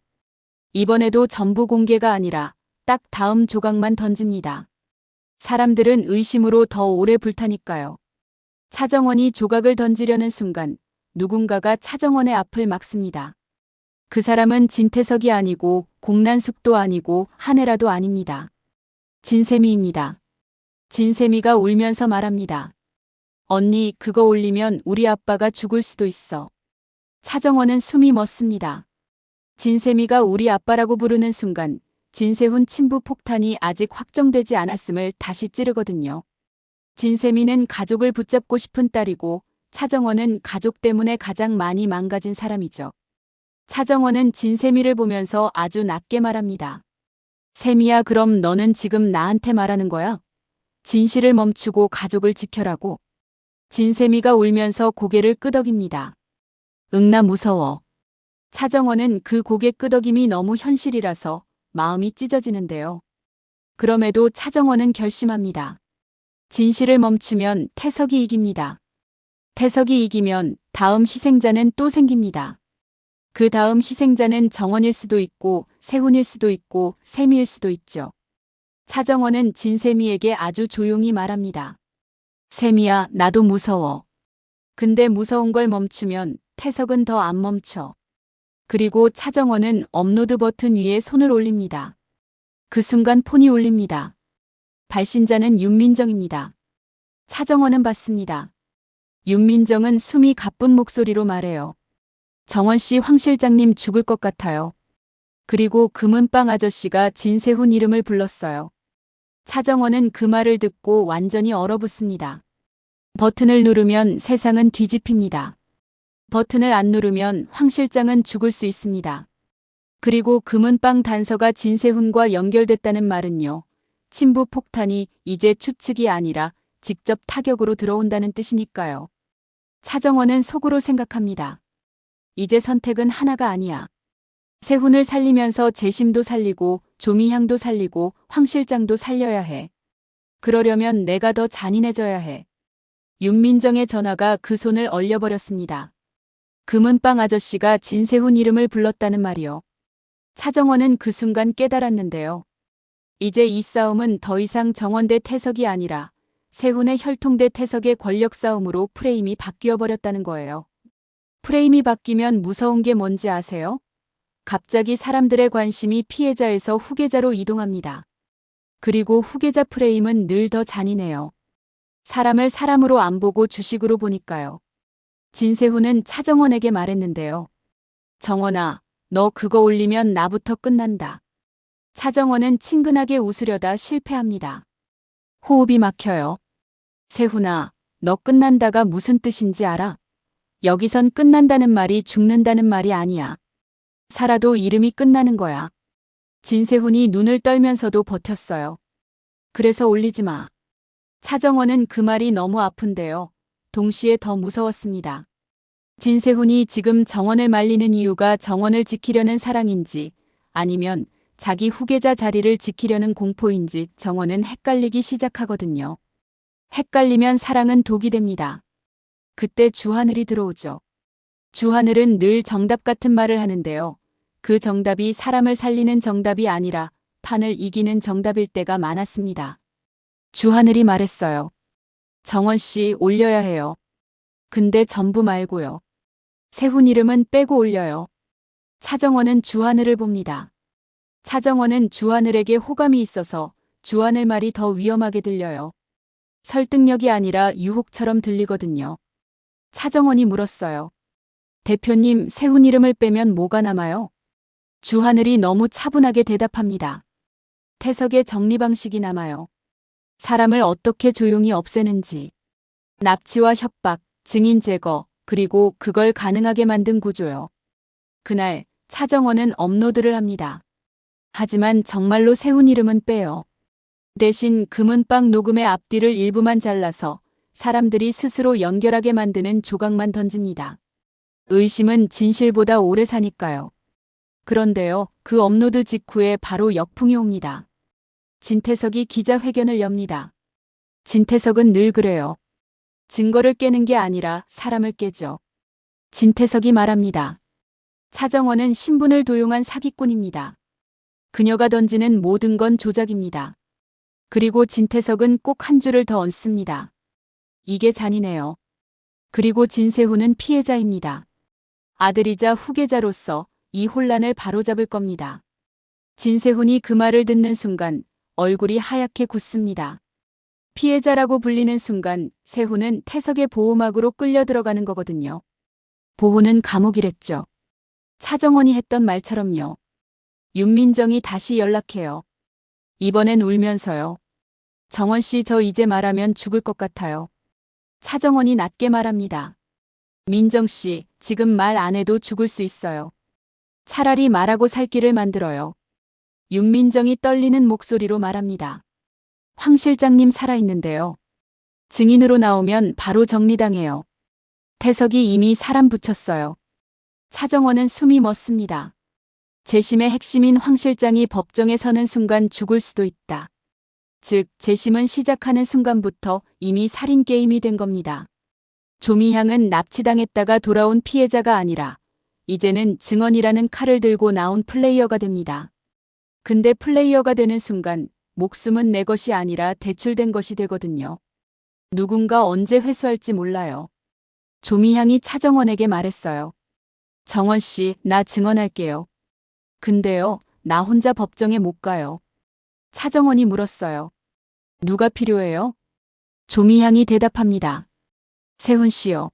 이번에도 전부 공개가 아니라 딱 다음 조각만 던집니다. 사람들은 의심으로 더 오래 불타니까요. 차정원이 조각을 던지려는 순간 누군가가 차정원의 앞을 막습니다. 그 사람은 진태석이 아니고 공난숙도 아니고 한혜라도 아닙니다. 진세미입니다. 진세미가 울면서 말합니다. 언니, 그거 올리면 우리 아빠가 죽을 수도 있어. 차정원은 숨이 멎습니다. 진세미가 우리 아빠라고 부르는 순간 진세훈 친부 폭탄이 아직 확정되지 않았음을 다시 찌르거든요. 진세미는 가족을 붙잡고 싶은 딸이고 차정원은 가족 때문에 가장 많이 망가진 사람이죠. 차정원은 진세미를 보면서 아주 낮게 말합니다. 세미야, 그럼 너는 지금 나한테 말하는 거야? 진실을 멈추고 가족을 지켜라고. 진세미가 울면서 고개를 끄덕입니다. 응, 나 무서워. 차정원은 그 고개 끄덕임이 너무 현실이라서 마음이 찢어지는데요. 그럼에도 차정원은 결심합니다. 진실을 멈추면 태석이 이깁니다. 태석이 이기면 다음 희생자는 또 생깁니다. 그 다음 희생자는 정원일 수도 있고 세훈일 수도 있고 세미일 수도 있죠. 차정원은 진세미에게 아주 조용히 말합니다. 세미야, 나도 무서워. 근데 무서운 걸 멈추면 태석은 더 안 멈춰. 그리고 차정원은 업로드 버튼 위에 손을 올립니다. 그 순간 폰이 울립니다. 발신자는 윤민정입니다. 차정원은 받습니다. 윤민정은 숨이 가쁜 목소리로 말해요. 정원 씨, 황 실장님 죽을 것 같아요. 그리고 금은빵 아저씨가 진세훈 이름을 불렀어요. 차정원은 그 말을 듣고 완전히 얼어붙습니다. 버튼을 누르면 세상은 뒤집힙니다. 버튼을 안 누르면 황 실장은 죽을 수 있습니다. 그리고 금은방 단서가 진세훈과 연결됐다는 말은요. 친부 폭탄이 이제 추측이 아니라 직접 타격으로 들어온다는 뜻이니까요. 차정원은 속으로 생각합니다. 이제 선택은 하나가 아니야. 세훈을 살리면서 재심도 살리고 조미향도 살리고 황 실장도 살려야 해. 그러려면 내가 더 잔인해져야 해. 윤민정의 전화가 그 손을 얼려버렸습니다. 금은방 아저씨가 진세훈 이름을 불렀다는 말이요. 차정원은 그 순간 깨달았는데요. 이제 이 싸움은 더 이상 정원 대 태석이 아니라 세훈의 혈통 대 태석의 권력 싸움으로 프레임이 바뀌어버렸다는 거예요. 프레임이 바뀌면 무서운 게 뭔지 아세요? 갑자기 사람들의 관심이 피해자에서 후계자로 이동합니다. 그리고 후계자 프레임은 늘 더 잔인해요. 사람을 사람으로 안 보고 주식으로 보니까요. 진세훈은 차정원에게 말했는데요. 정원아, 너 그거 올리면 나부터 끝난다. 차정원은 친근하게 웃으려다 실패합니다. 호흡이 막혀요. 세훈아, 너 끝난다가 무슨 뜻인지 알아? 여기선 끝난다는 말이 죽는다는 말이 아니야. 살아도 이름이 끝나는 거야. 진세훈이 눈을 떨면서도 버텼어요. 그래서 올리지 마. 차정원은 그 말이 너무 아픈데요. 동시에 더 무서웠습니다. 진세훈이 지금 정원을 말리는 이유가 정원을 지키려는 사랑인지 아니면 자기 후계자 자리를 지키려는 공포인지 정원은 헷갈리기 시작하거든요. 헷갈리면 사랑은 독이 됩니다. 그때 주하늘이 들어오죠. 주하늘은 늘 정답 같은 말을 하는데요. 그 정답이 사람을 살리는 정답이 아니라 판을 이기는 정답일 때가 많았습니다. 주하늘이 말했어요. 정원 씨 올려야 해요. 근데 전부 말고요. 세훈 이름은 빼고 올려요. 차정원은 주하늘을 봅니다. 차정원은 주하늘에게 호감이 있어서 주하늘 말이 더 위험하게 들려요. 설득력이 아니라 유혹처럼 들리거든요. 차정원이 물었어요. 대표님, 세훈 이름을 빼면 뭐가 남아요? 주하늘이 너무 차분하게 대답합니다. 태석의 정리 방식이 남아요. 사람을 어떻게 조용히 없애는지. 납치와 협박, 증인 제거, 그리고 그걸 가능하게 만든 구조요. 그날 차정원은 업로드를 합니다. 하지만 정말로 세훈 이름은 빼요. 대신 금은방 녹음의 앞뒤를 일부만 잘라서 사람들이 스스로 연결하게 만드는 조각만 던집니다. 의심은 진실보다 오래 사니까요. 그런데요, 그 업로드 직후에 바로 역풍이 옵니다. 진태석이 기자회견을 엽니다. 진태석은 늘 그래요. 증거를 깨는 게 아니라 사람을 깨죠. 진태석이 말합니다. 차정원은 신분을 도용한 사기꾼입니다. 그녀가 던지는 모든 건 조작입니다. 그리고 진태석은 꼭 한 줄을 더 얹습니다. 이게 잔인해요. 그리고 진세훈은 피해자입니다. 아들이자 후계자로서 이 혼란을 바로잡을 겁니다. 진세훈이 그 말을 듣는 순간 얼굴이 하얗게 굳습니다. 피해자라고 불리는 순간 세훈은 태석의 보호막으로 끌려 들어가는 거거든요. 보호는 감옥이랬죠. 차정원이 했던 말처럼요. 윤민정이 다시 연락해요. 이번엔 울면서요. 정원 씨, 저 이제 말하면 죽을 것 같아요. 차정원이 낮게 말합니다. 민정 씨, 지금 말 안 해도 죽을 수 있어요. 차라리 말하고 살 길을 만들어요. 윤민정이 떨리는 목소리로 말합니다. 황 실장님 살아있는데요. 증인으로 나오면 바로 정리당해요. 태석이 이미 사람 붙였어요. 차정원은 숨이 멎습니다. 재심의 핵심인 황 실장이 법정에 서는 순간 죽을 수도 있다. 즉, 재심은 시작하는 순간부터 이미 살인 게임이 된 겁니다. 조미향은 납치당했다가 돌아온 피해자가 아니라 이제는 증언이라는 칼을 들고 나온 플레이어가 됩니다. 근데 플레이어가 되는 순간 목숨은 내 것이 아니라 대출된 것이 되거든요. 누군가 언제 회수할지 몰라요. 조미향이 차정원에게 말했어요. 정원 씨, 나 증언할게요. 근데요, 나 혼자 법정에 못 가요. 차정원이 물었어요. 누가 필요해요? 조미향이 대답합니다. 세훈 씨요.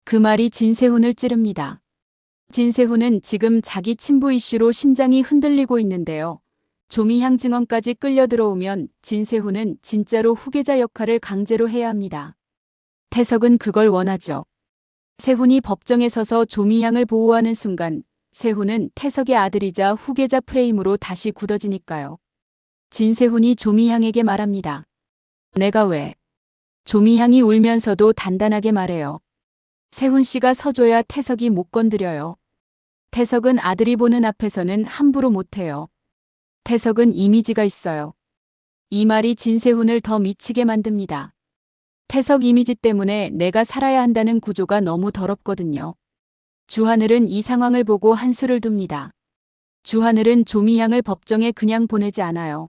그 말이 진세훈을 찌릅니다. 진세훈은 지금 자기 친부 이슈로 심장이 흔들리고 있는데요. 조미향 증언까지 끌려 들어오면 진세훈은 진짜로 후계자 역할을 강제로 해야 합니다. 태석은 그걸 원하죠. 세훈이 법정에 서서 조미향을 보호하는 순간 세훈은 태석의 아들이자 후계자 프레임으로 다시 굳어지니까요. 진세훈이 조미향에게 말합니다. 내가 왜? 조미향이 울면서도 단단하게 말해요. 세훈 씨가 서줘야 태석이 못 건드려요. 태석은 아들이 보는 앞에서는 함부로 못해요. 태석은 이미지가 있어요. 이 말이 진세훈을 더 미치게 만듭니다. 태석 이미지 때문에 내가 살아야 한다는 구조가 너무 더럽거든요. 주하늘은 이 상황을 보고 한수를 둡니다. 주하늘은 조미향을 법정에 그냥 보내지 않아요.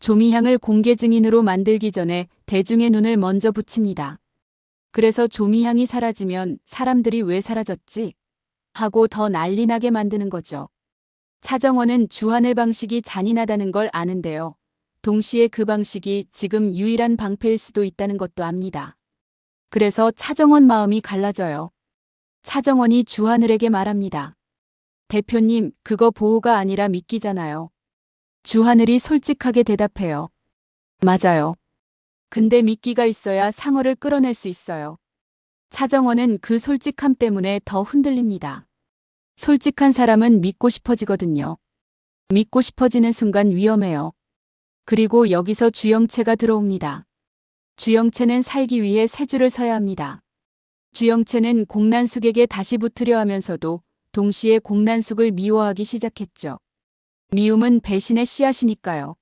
조미향을 공개 증인으로 만들기 전에 대중의 눈을 먼저 붙입니다. 그래서 조미향이 사라지면 사람들이 왜 사라졌지? 하고 더 난리나게 만드는 거죠. 차정원은 주하늘 방식이 잔인하다는 걸 아는데요. 동시에 그 방식이 지금 유일한 방패일 수도 있다는 것도 압니다. 그래서 차정원 마음이 갈라져요. 차정원이 주하늘에게 말합니다. 대표님, 그거 보호가 아니라 미끼잖아요. 주하늘이 솔직하게 대답해요. 맞아요. 근데 미끼가 있어야 상어를 끌어낼 수 있어요. 차정원은 그 솔직함 때문에 더 흔들립니다. 솔직한 사람은 믿고 싶어지거든요. 믿고 싶어지는 순간 위험해요. 그리고 여기서 주영채가 들어옵니다. 주영채는 살기 위해 세 줄을 서야 합니다. 주영채는 공난숙에게 다시 붙으려 하면서도 동시에 공난숙을 미워하기 시작했죠. 미움은 배신의 씨앗이니까요.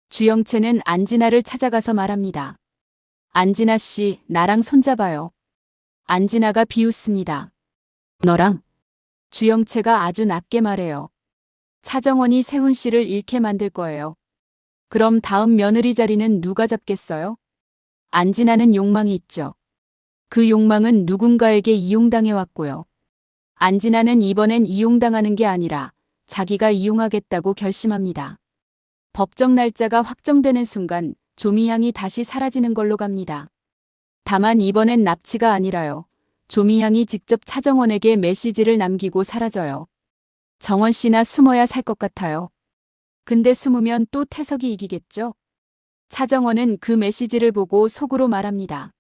주영채는 안진아를 찾아가서 말합니다. 안진아 씨, 나랑 손잡아요. 안진아가 비웃습니다. 너랑? 주영채가 아주 낮게 말해요. 차정원이 세훈 씨를 잃게 만들 거예요. 그럼 다음 며느리 자리는 누가 잡겠어요? 안진아는 욕망이 있죠. 그 욕망은 누군가에게 이용당해 왔고요. 안진아는 이번엔 이용당하는 게 아니라 자기가 이용하겠다고 결심합니다. 법정 날짜가 확정되는 순간 조미향이 다시 사라지는 걸로 갑니다. 다만 이번엔 납치가 아니라요. 조미향이 직접 차정원에게 메시지를 남기고 사라져요. 정원 씨나 숨어야 살 것 같아요. 근데 숨으면 또 태석이 이기겠죠? 차정원은 그 메시지를 보고 속으로 말합니다.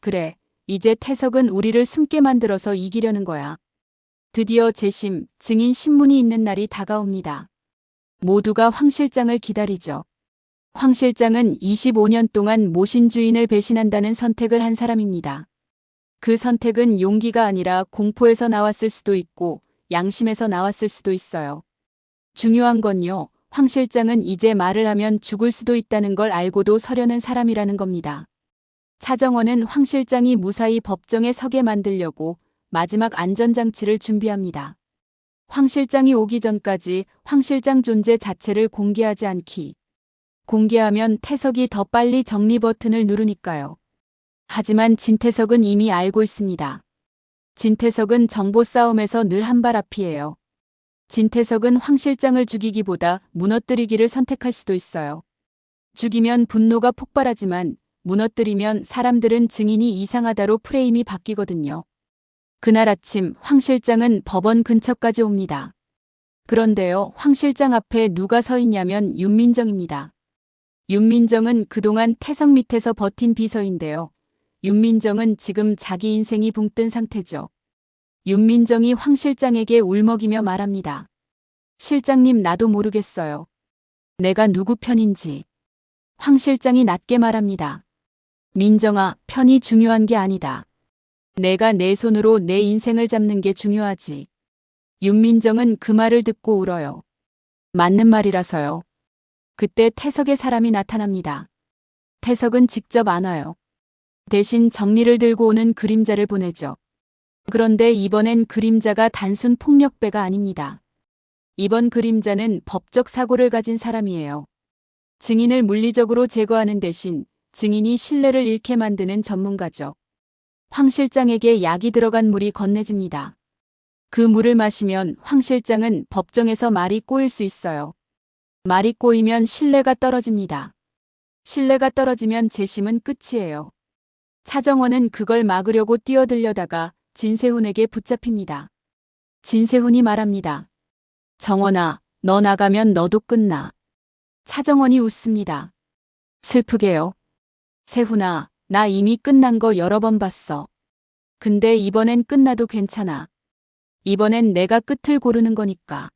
그래, 이제 태석은 우리를 숨게 만들어서 이기려는 거야. 드디어 재심, 증인 신문이 있는 날이 다가옵니다. 모두가 황 실장을 기다리죠. 황 실장은 25년 동안 모신 주인을 배신한다는 선택을 한 사람입니다. 그 선택은 용기가 아니라 공포에서 나왔을 수도 있고 양심에서 나왔을 수도 있어요. 중요한 건요, 황 실장은 이제 말을 하면 죽을 수도 있다는 걸 알고도 서려는 사람이라는 겁니다. 차정원은 황 실장이 무사히 법정에 서게 만들려고 마지막 안전장치를 준비합니다. 황 실장이 오기 전까지 황 실장 존재 자체를 공개하지 않기. 공개하면 태석이 더 빨리 정리 버튼을 누르니까요. 하지만 진태석은 이미 알고 있습니다. 진태석은 정보 싸움에서 늘 한 발 앞이에요. 진태석은 황 실장을 죽이기보다 무너뜨리기를 선택할 수도 있어요. 죽이면 분노가 폭발하지만 무너뜨리면 사람들은 증인이 이상하다로 프레임이 바뀌거든요. 그날 아침 황 실장은 법원 근처까지 옵니다. 그런데요, 황 실장 앞에 누가 서 있냐면 윤민정입니다. 윤민정은 그동안 태석 밑에서 버틴 비서인데요. 윤민정은 지금 자기 인생이 붕 뜬 상태죠. 윤민정이 황 실장에게 울먹이며 말합니다. 실장님, 나도 모르겠어요. 내가 누구 편인지. 황 실장이 낮게 말합니다. 민정아, 편이 중요한 게 아니다. 내가 내 손으로 내 인생을 잡는 게 중요하지. 윤민정은 그 말을 듣고 울어요. 맞는 말이라서요. 그때 태석의 사람이 나타납니다. 태석은 직접 안 와요. 대신 정리를 들고 오는 그림자를 보내죠. 그런데 이번엔 그림자가 단순 폭력배가 아닙니다. 이번 그림자는 법적 사고를 가진 사람이에요. 증인을 물리적으로 제거하는 대신 증인이 신뢰를 잃게 만드는 전문가죠. 황 실장에게 약이 들어간 물이 건네집니다. 그 물을 마시면 황 실장은 법정에서 말이 꼬일 수 있어요. 말이 꼬이면 신뢰가 떨어집니다. 신뢰가 떨어지면 재심은 끝이에요. 차정원은 그걸 막으려고 뛰어들려다가 진세훈에게 붙잡힙니다. 진세훈이 말합니다. 정원아, 너 나가면 너도 끝나. 차정원이 웃습니다. 슬프게요. 세훈아, 나 이미 끝난 거 여러 번 봤어. 근데 이번엔 끝나도 괜찮아. 이번엔 내가 끝을 고르는 거니까.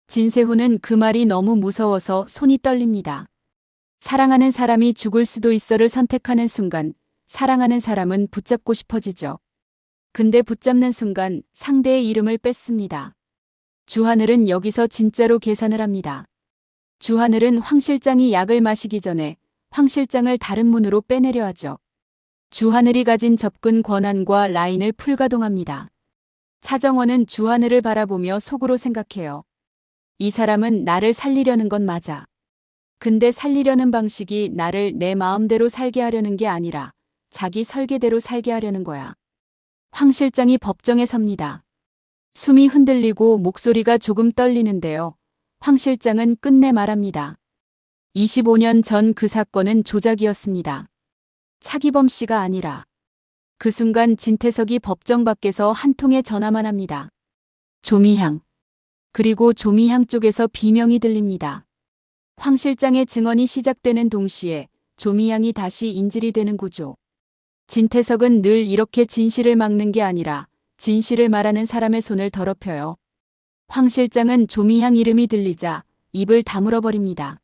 진세훈은 그 말이 너무 무서워서 손이 떨립니다. 사랑하는 사람이 죽을 수도 있어를 선택하는 순간 사랑하는 사람은 붙잡고 싶어지죠. 근데 붙잡는 순간 상대의 이름을 뺐습니다. 주하늘은 여기서 진짜로 계산을 합니다. 주하늘은 황 실장이 약을 마시기 전에 황 실장을 다른 문으로 빼내려 하죠. 주하늘이 가진 접근 권한과 라인을 풀가동합니다. 차정원은 주하늘을 바라보며 속으로 생각해요. 이 사람은 나를 살리려는 건 맞아. 근데 살리려는 방식이 나를 내 마음대로 살게 하려는 게 아니라 자기 설계대로 살게 하려는 거야. 황 실장이 법정에 섭니다. 숨이 흔들리고 목소리가 조금 떨리는데요. 황 실장은 끝내 말합니다. 25년 전 그 사건은 조작이었습니다. 차기범 씨가 아니라. 그 순간 진태석이 법정 밖에서 한 통의 전화만 합니다. 조미향. 그리고 조미향 쪽에서 비명이 들립니다. 황 실장의 증언이 시작되는 동시에 조미향이 다시 인질이 되는 구조. 진태석은 늘 이렇게 진실을 막는 게 아니라 진실을 말하는 사람의 손을 더럽혀요. 황 실장은 조미향 이름이 들리자 입을 다물어 버립니다.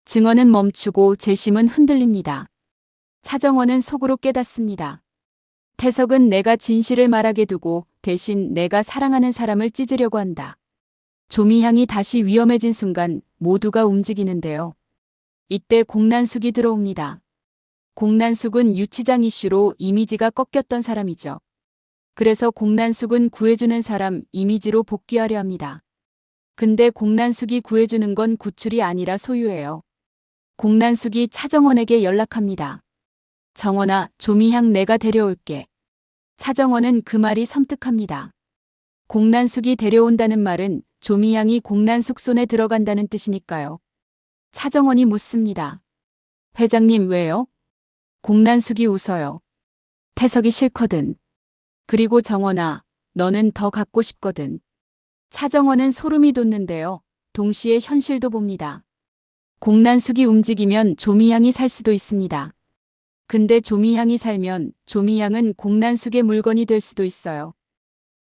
증언은 멈추고 재심은 흔들립니다. 차정원은 속으로 깨닫습니다. 태석은 내가 진실을 말하게 두고 대신 내가 사랑하는 사람을 찢으려고 한다. 조미향이 다시 위험해진 순간 모두가 움직이는데요. 이때 공난숙이 들어옵니다. 공난숙은 유치장 이슈로 이미지가 꺾였던 사람이죠. 그래서 공난숙은 구해주는 사람 이미지로 복귀하려 합니다. 근데 공난숙이 구해주는 건 구출이 아니라 소유예요. 공난숙이 차정원에게 연락합니다. 정원아, 조미향 내가 데려올게. 차정원은 그 말이 섬뜩합니다. 공난숙이 데려온다는 말은 조미향이 공난숙 손에 들어간다는 뜻이니까요. 차정원이 묻습니다. 회장님 왜요? 공난숙이 웃어요. 태석이 싫거든. 그리고 정원아, 너는 더 갖고 싶거든. 차정원은 소름이 돋는데요. 동시에 현실도 봅니다. 공난숙이 움직이면 조미향이 살 수도 있습니다. 근데 조미향이 살면 조미향은 공난숙의 물건이 될 수도 있어요.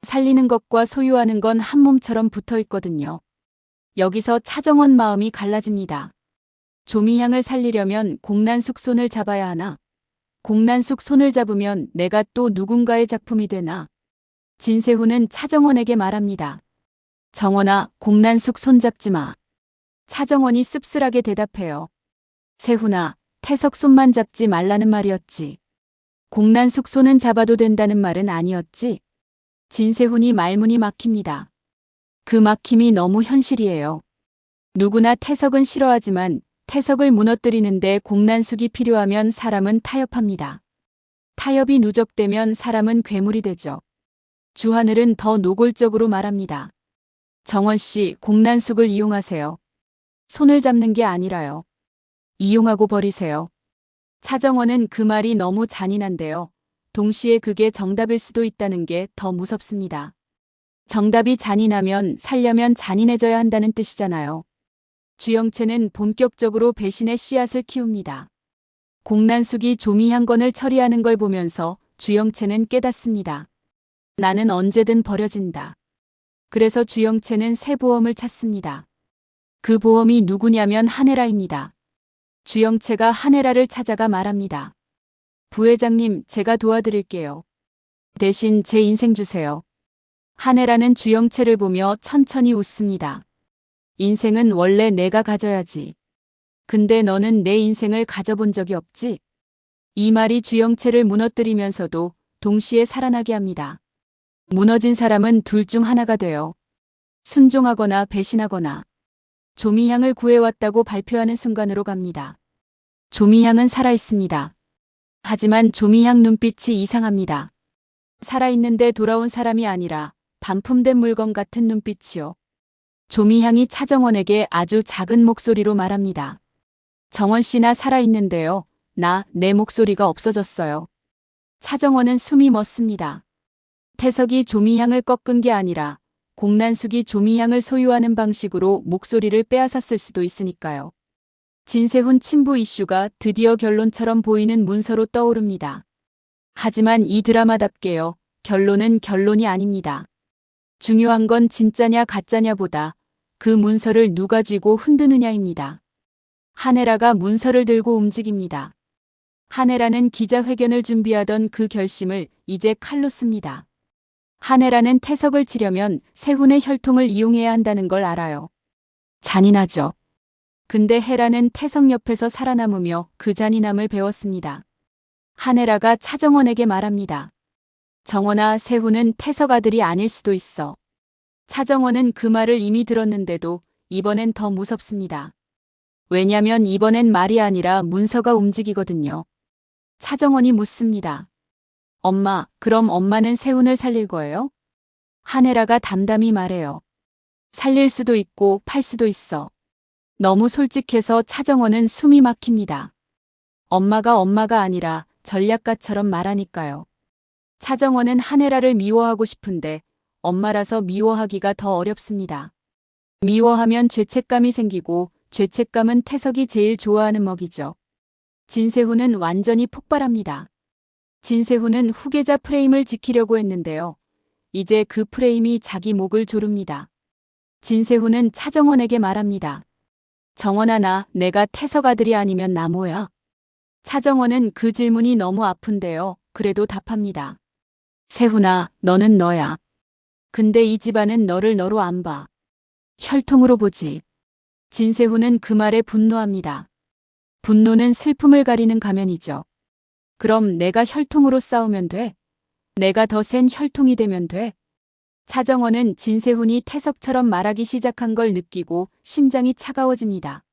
살리는 것과 소유하는 건 한 몸처럼 붙어 있거든요. 여기서 차정원 마음이 갈라집니다. 조미향을 살리려면 공난숙 손을 잡아야 하나? 공난숙 손을 잡으면 내가 또 누군가의 작품이 되나? 진세훈은 차정원에게 말합니다. 정원아, 공난숙 손 잡지 마. 차정원이 씁쓸하게 대답해요. 세훈아, 태석 손만 잡지 말라는 말이었지. 공난숙 손은 잡아도 된다는 말은 아니었지. 진세훈이 말문이 막힙니다. 그 막힘이 너무 현실이에요. 누구나 태석은 싫어하지만 태석을 무너뜨리는데 공난숙이 필요하면 사람은 타협합니다. 타협이 누적되면 사람은 괴물이 되죠. 주하늘은 더 노골적으로 말합니다. 정원 씨, 공난숙을 이용하세요. 손을 잡는 게 아니라요. 이용하고 버리세요. 차정원은 그 말이 너무 잔인한데요. 동시에 그게 정답일 수도 있다는 게 더 무섭습니다. 정답이 잔인하면 살려면 잔인해져야 한다는 뜻이잖아요. 주영채는 본격적으로 배신의 씨앗을 키웁니다. 공난숙이 조미향 건을 처리하는 걸 보면서 주영채는 깨닫습니다. 나는 언제든 버려진다. 그래서 주영채는 새 보험을 찾습니다. 그 보험이 누구냐면 한혜라입니다. 주영채가 한혜라를 찾아가 말합니다. 부회장님, 제가 도와드릴게요. 대신 제 인생 주세요. 한혜라는 주영채를 보며 천천히 웃습니다. 인생은 원래 내가 가져야지. 근데 너는 내 인생을 가져본 적이 없지? 이 말이 주영채를 무너뜨리면서도 동시에 살아나게 합니다. 무너진 사람은 둘 중 하나가 돼요. 순종하거나 배신하거나. 조미향을 구해왔다고 발표하는 순간으로 갑니다. 조미향은 살아있습니다. 하지만 조미향 눈빛이 이상합니다. 살아있는데 돌아온 사람이 아니라 반품된 물건 같은 눈빛이요. 조미향이 차정원에게 아주 작은 목소리로 말합니다. 정원 씨 나 살아있는데요. 내 목소리가 없어졌어요. 차정원은 숨이 멎습니다. 태석이 조미향을 꺾은 게 아니라 공난숙이 조미향을 소유하는 방식으로 목소리를 빼앗았을 수도 있으니까요. 진세훈 친부 이슈가 드디어 결론처럼 보이는 문서로 떠오릅니다. 하지만 이 드라마답게요. 결론은 결론이 아닙니다. 중요한 건 진짜냐 가짜냐보다 그 문서를 누가 쥐고 흔드느냐입니다. 한혜라가 문서를 들고 움직입니다. 한혜라는 기자회견을 준비하던 그 결심을 이제 칼로 씁니다. 한혜라는 태석을 치려면 세훈의 혈통을 이용해야 한다는 걸 알아요. 잔인하죠. 근데 헤라는 태석 옆에서 살아남으며 그 잔인함을 배웠습니다. 한혜라가 차정원에게 말합니다. 정원아, 세훈은 태석 아들이 아닐 수도 있어. 차정원은 그 말을 이미 들었는데도 이번엔 더 무섭습니다. 왜냐면 이번엔 말이 아니라 문서가 움직이거든요. 차정원이 묻습니다. 엄마, 그럼 엄마는 세훈을 살릴 거예요? 한혜라가 담담히 말해요. 살릴 수도 있고 팔 수도 있어. 너무 솔직해서 차정원은 숨이 막힙니다. 엄마가 아니라 전략가처럼 말하니까요. 차정원은 한혜라를 미워하고 싶은데 엄마라서 미워하기가 더 어렵습니다. 미워하면 죄책감이 생기고 죄책감은 태석이 제일 좋아하는 먹이죠. 진세훈은 완전히 폭발합니다. 진세훈은 후계자 프레임을 지키려고 했는데요. 이제 그 프레임이 자기 목을 조릅니다. 진세훈은 차정원에게 말합니다. 정원아, 내가 태석 아들이 아니면 나 뭐야? 차정원은 그 질문이 너무 아픈데요. 그래도 답합니다. 세훈아, 너는 너야. 근데 이 집안은 너를 너로 안 봐. 혈통으로 보지. 진세훈은 그 말에 분노합니다. 분노는 슬픔을 가리는 가면이죠. 그럼 내가 혈통으로 싸우면 돼? 내가 더 센 혈통이 되면 돼? 차정원은 진세훈이 태석처럼 말하기 시작한 걸 느끼고 심장이 차가워집니다.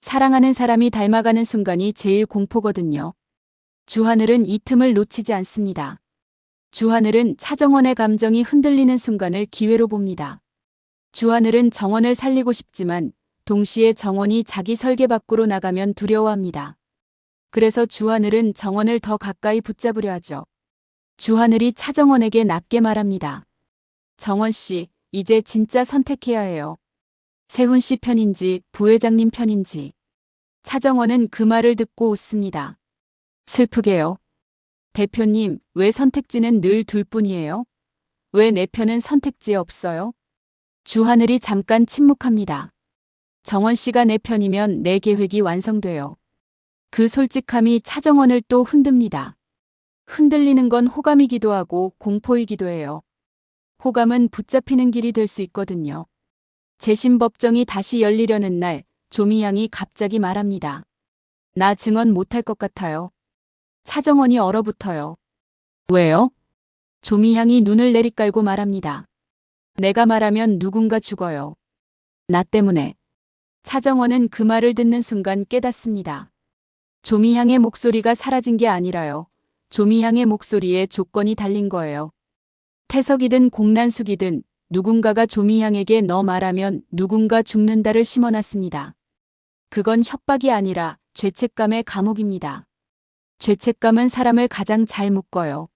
사랑하는 사람이 닮아가는 순간이 제일 공포거든요. 주하늘은 이 틈을 놓치지 않습니다. 주하늘은 차정원의 감정이 흔들리는 순간을 기회로 봅니다. 주하늘은 정원을 살리고 싶지만 동시에 정원이 자기 설계 밖으로 나가면 두려워합니다. 그래서 주하늘은 정원을 더 가까이 붙잡으려 하죠. 주하늘이 차정원에게 낮게 말합니다. 정원 씨, 이제 진짜 선택해야 해요. 세훈 씨 편인지 부회장님 편인지. 차정원은 그 말을 듣고 웃습니다. 슬프게요. 대표님, 왜 선택지는 늘 둘뿐이에요? 왜 내 편은 선택지에 없어요? 주하늘이 잠깐 침묵합니다. 정원 씨가 내 편이면 내 계획이 완성돼요. 그 솔직함이 차정원을 또 흔듭니다. 흔들리는 건 호감이기도 하고 공포이기도 해요. 호감은 붙잡히는 길이 될 수 있거든요. 재심 법정이 다시 열리려는 날, 조미향이 갑자기 말합니다. 나 증언 못할 것 같아요. 차정원이 얼어붙어요. 왜요? 조미향이 눈을 내리깔고 말합니다. 내가 말하면 누군가 죽어요. 나 때문에. 차정원은 그 말을 듣는 순간 깨닫습니다. 조미향의 목소리가 사라진 게 아니라요. 조미향의 목소리에 조건이 달린 거예요. 태석이든 공난숙이든 누군가가 조미향에게 너 말하면 누군가 죽는다를 심어놨습니다. 그건 협박이 아니라 죄책감의 감옥입니다. 죄책감은 사람을 가장 잘 묶어요.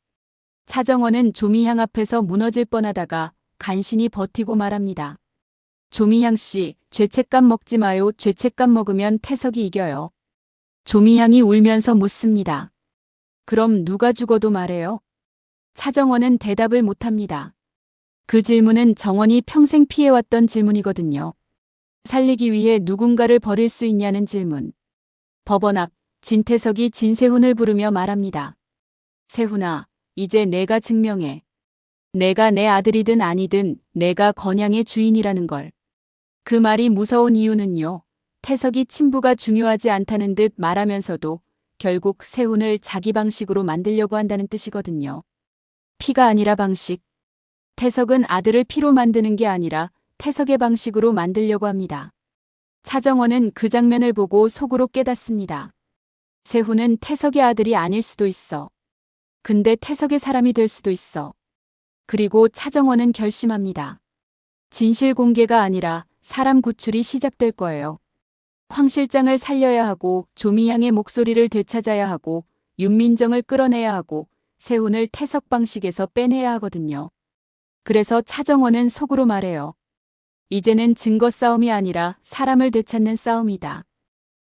차정원은 조미향 앞에서 무너질 뻔하다가 간신히 버티고 말합니다. 조미향 씨, 죄책감 먹지 마요. 죄책감 먹으면 태석이 이겨요. 조미향이 울면서 묻습니다. 그럼 누가 죽어도 말해요? 차정원은 대답을 못합니다. 그 질문은 정원이 평생 피해왔던 질문이거든요. 살리기 위해 누군가를 버릴 수 있냐는 질문. 법원 앞 진태석이 진세훈을 부르며 말합니다. 세훈아, 이제 내가 증명해. 내가 내 아들이든 아니든 내가 건양의 주인이라는 걸. 그 말이 무서운 이유는요. 태석이 친부가 중요하지 않다는 듯 말하면서도 결국 세훈을 자기 방식으로 만들려고 한다는 뜻이거든요. 피가 아니라 방식. 태석은 아들을 피로 만드는 게 아니라 태석의 방식으로 만들려고 합니다. 차정원은 그 장면을 보고 속으로 깨닫습니다. 세훈은 태석의 아들이 아닐 수도 있어. 근데 태석의 사람이 될 수도 있어. 그리고 차정원은 결심합니다. 진실 공개가 아니라 사람 구출이 시작될 거예요. 황 실장을 살려야 하고 조미향의 목소리를 되찾아야 하고 윤민정을 끌어내야 하고 세훈을 태석 방식에서 빼내야 하거든요. 그래서 차정원은 속으로 말해요. 이제는 증거 싸움이 아니라 사람을 되찾는 싸움이다.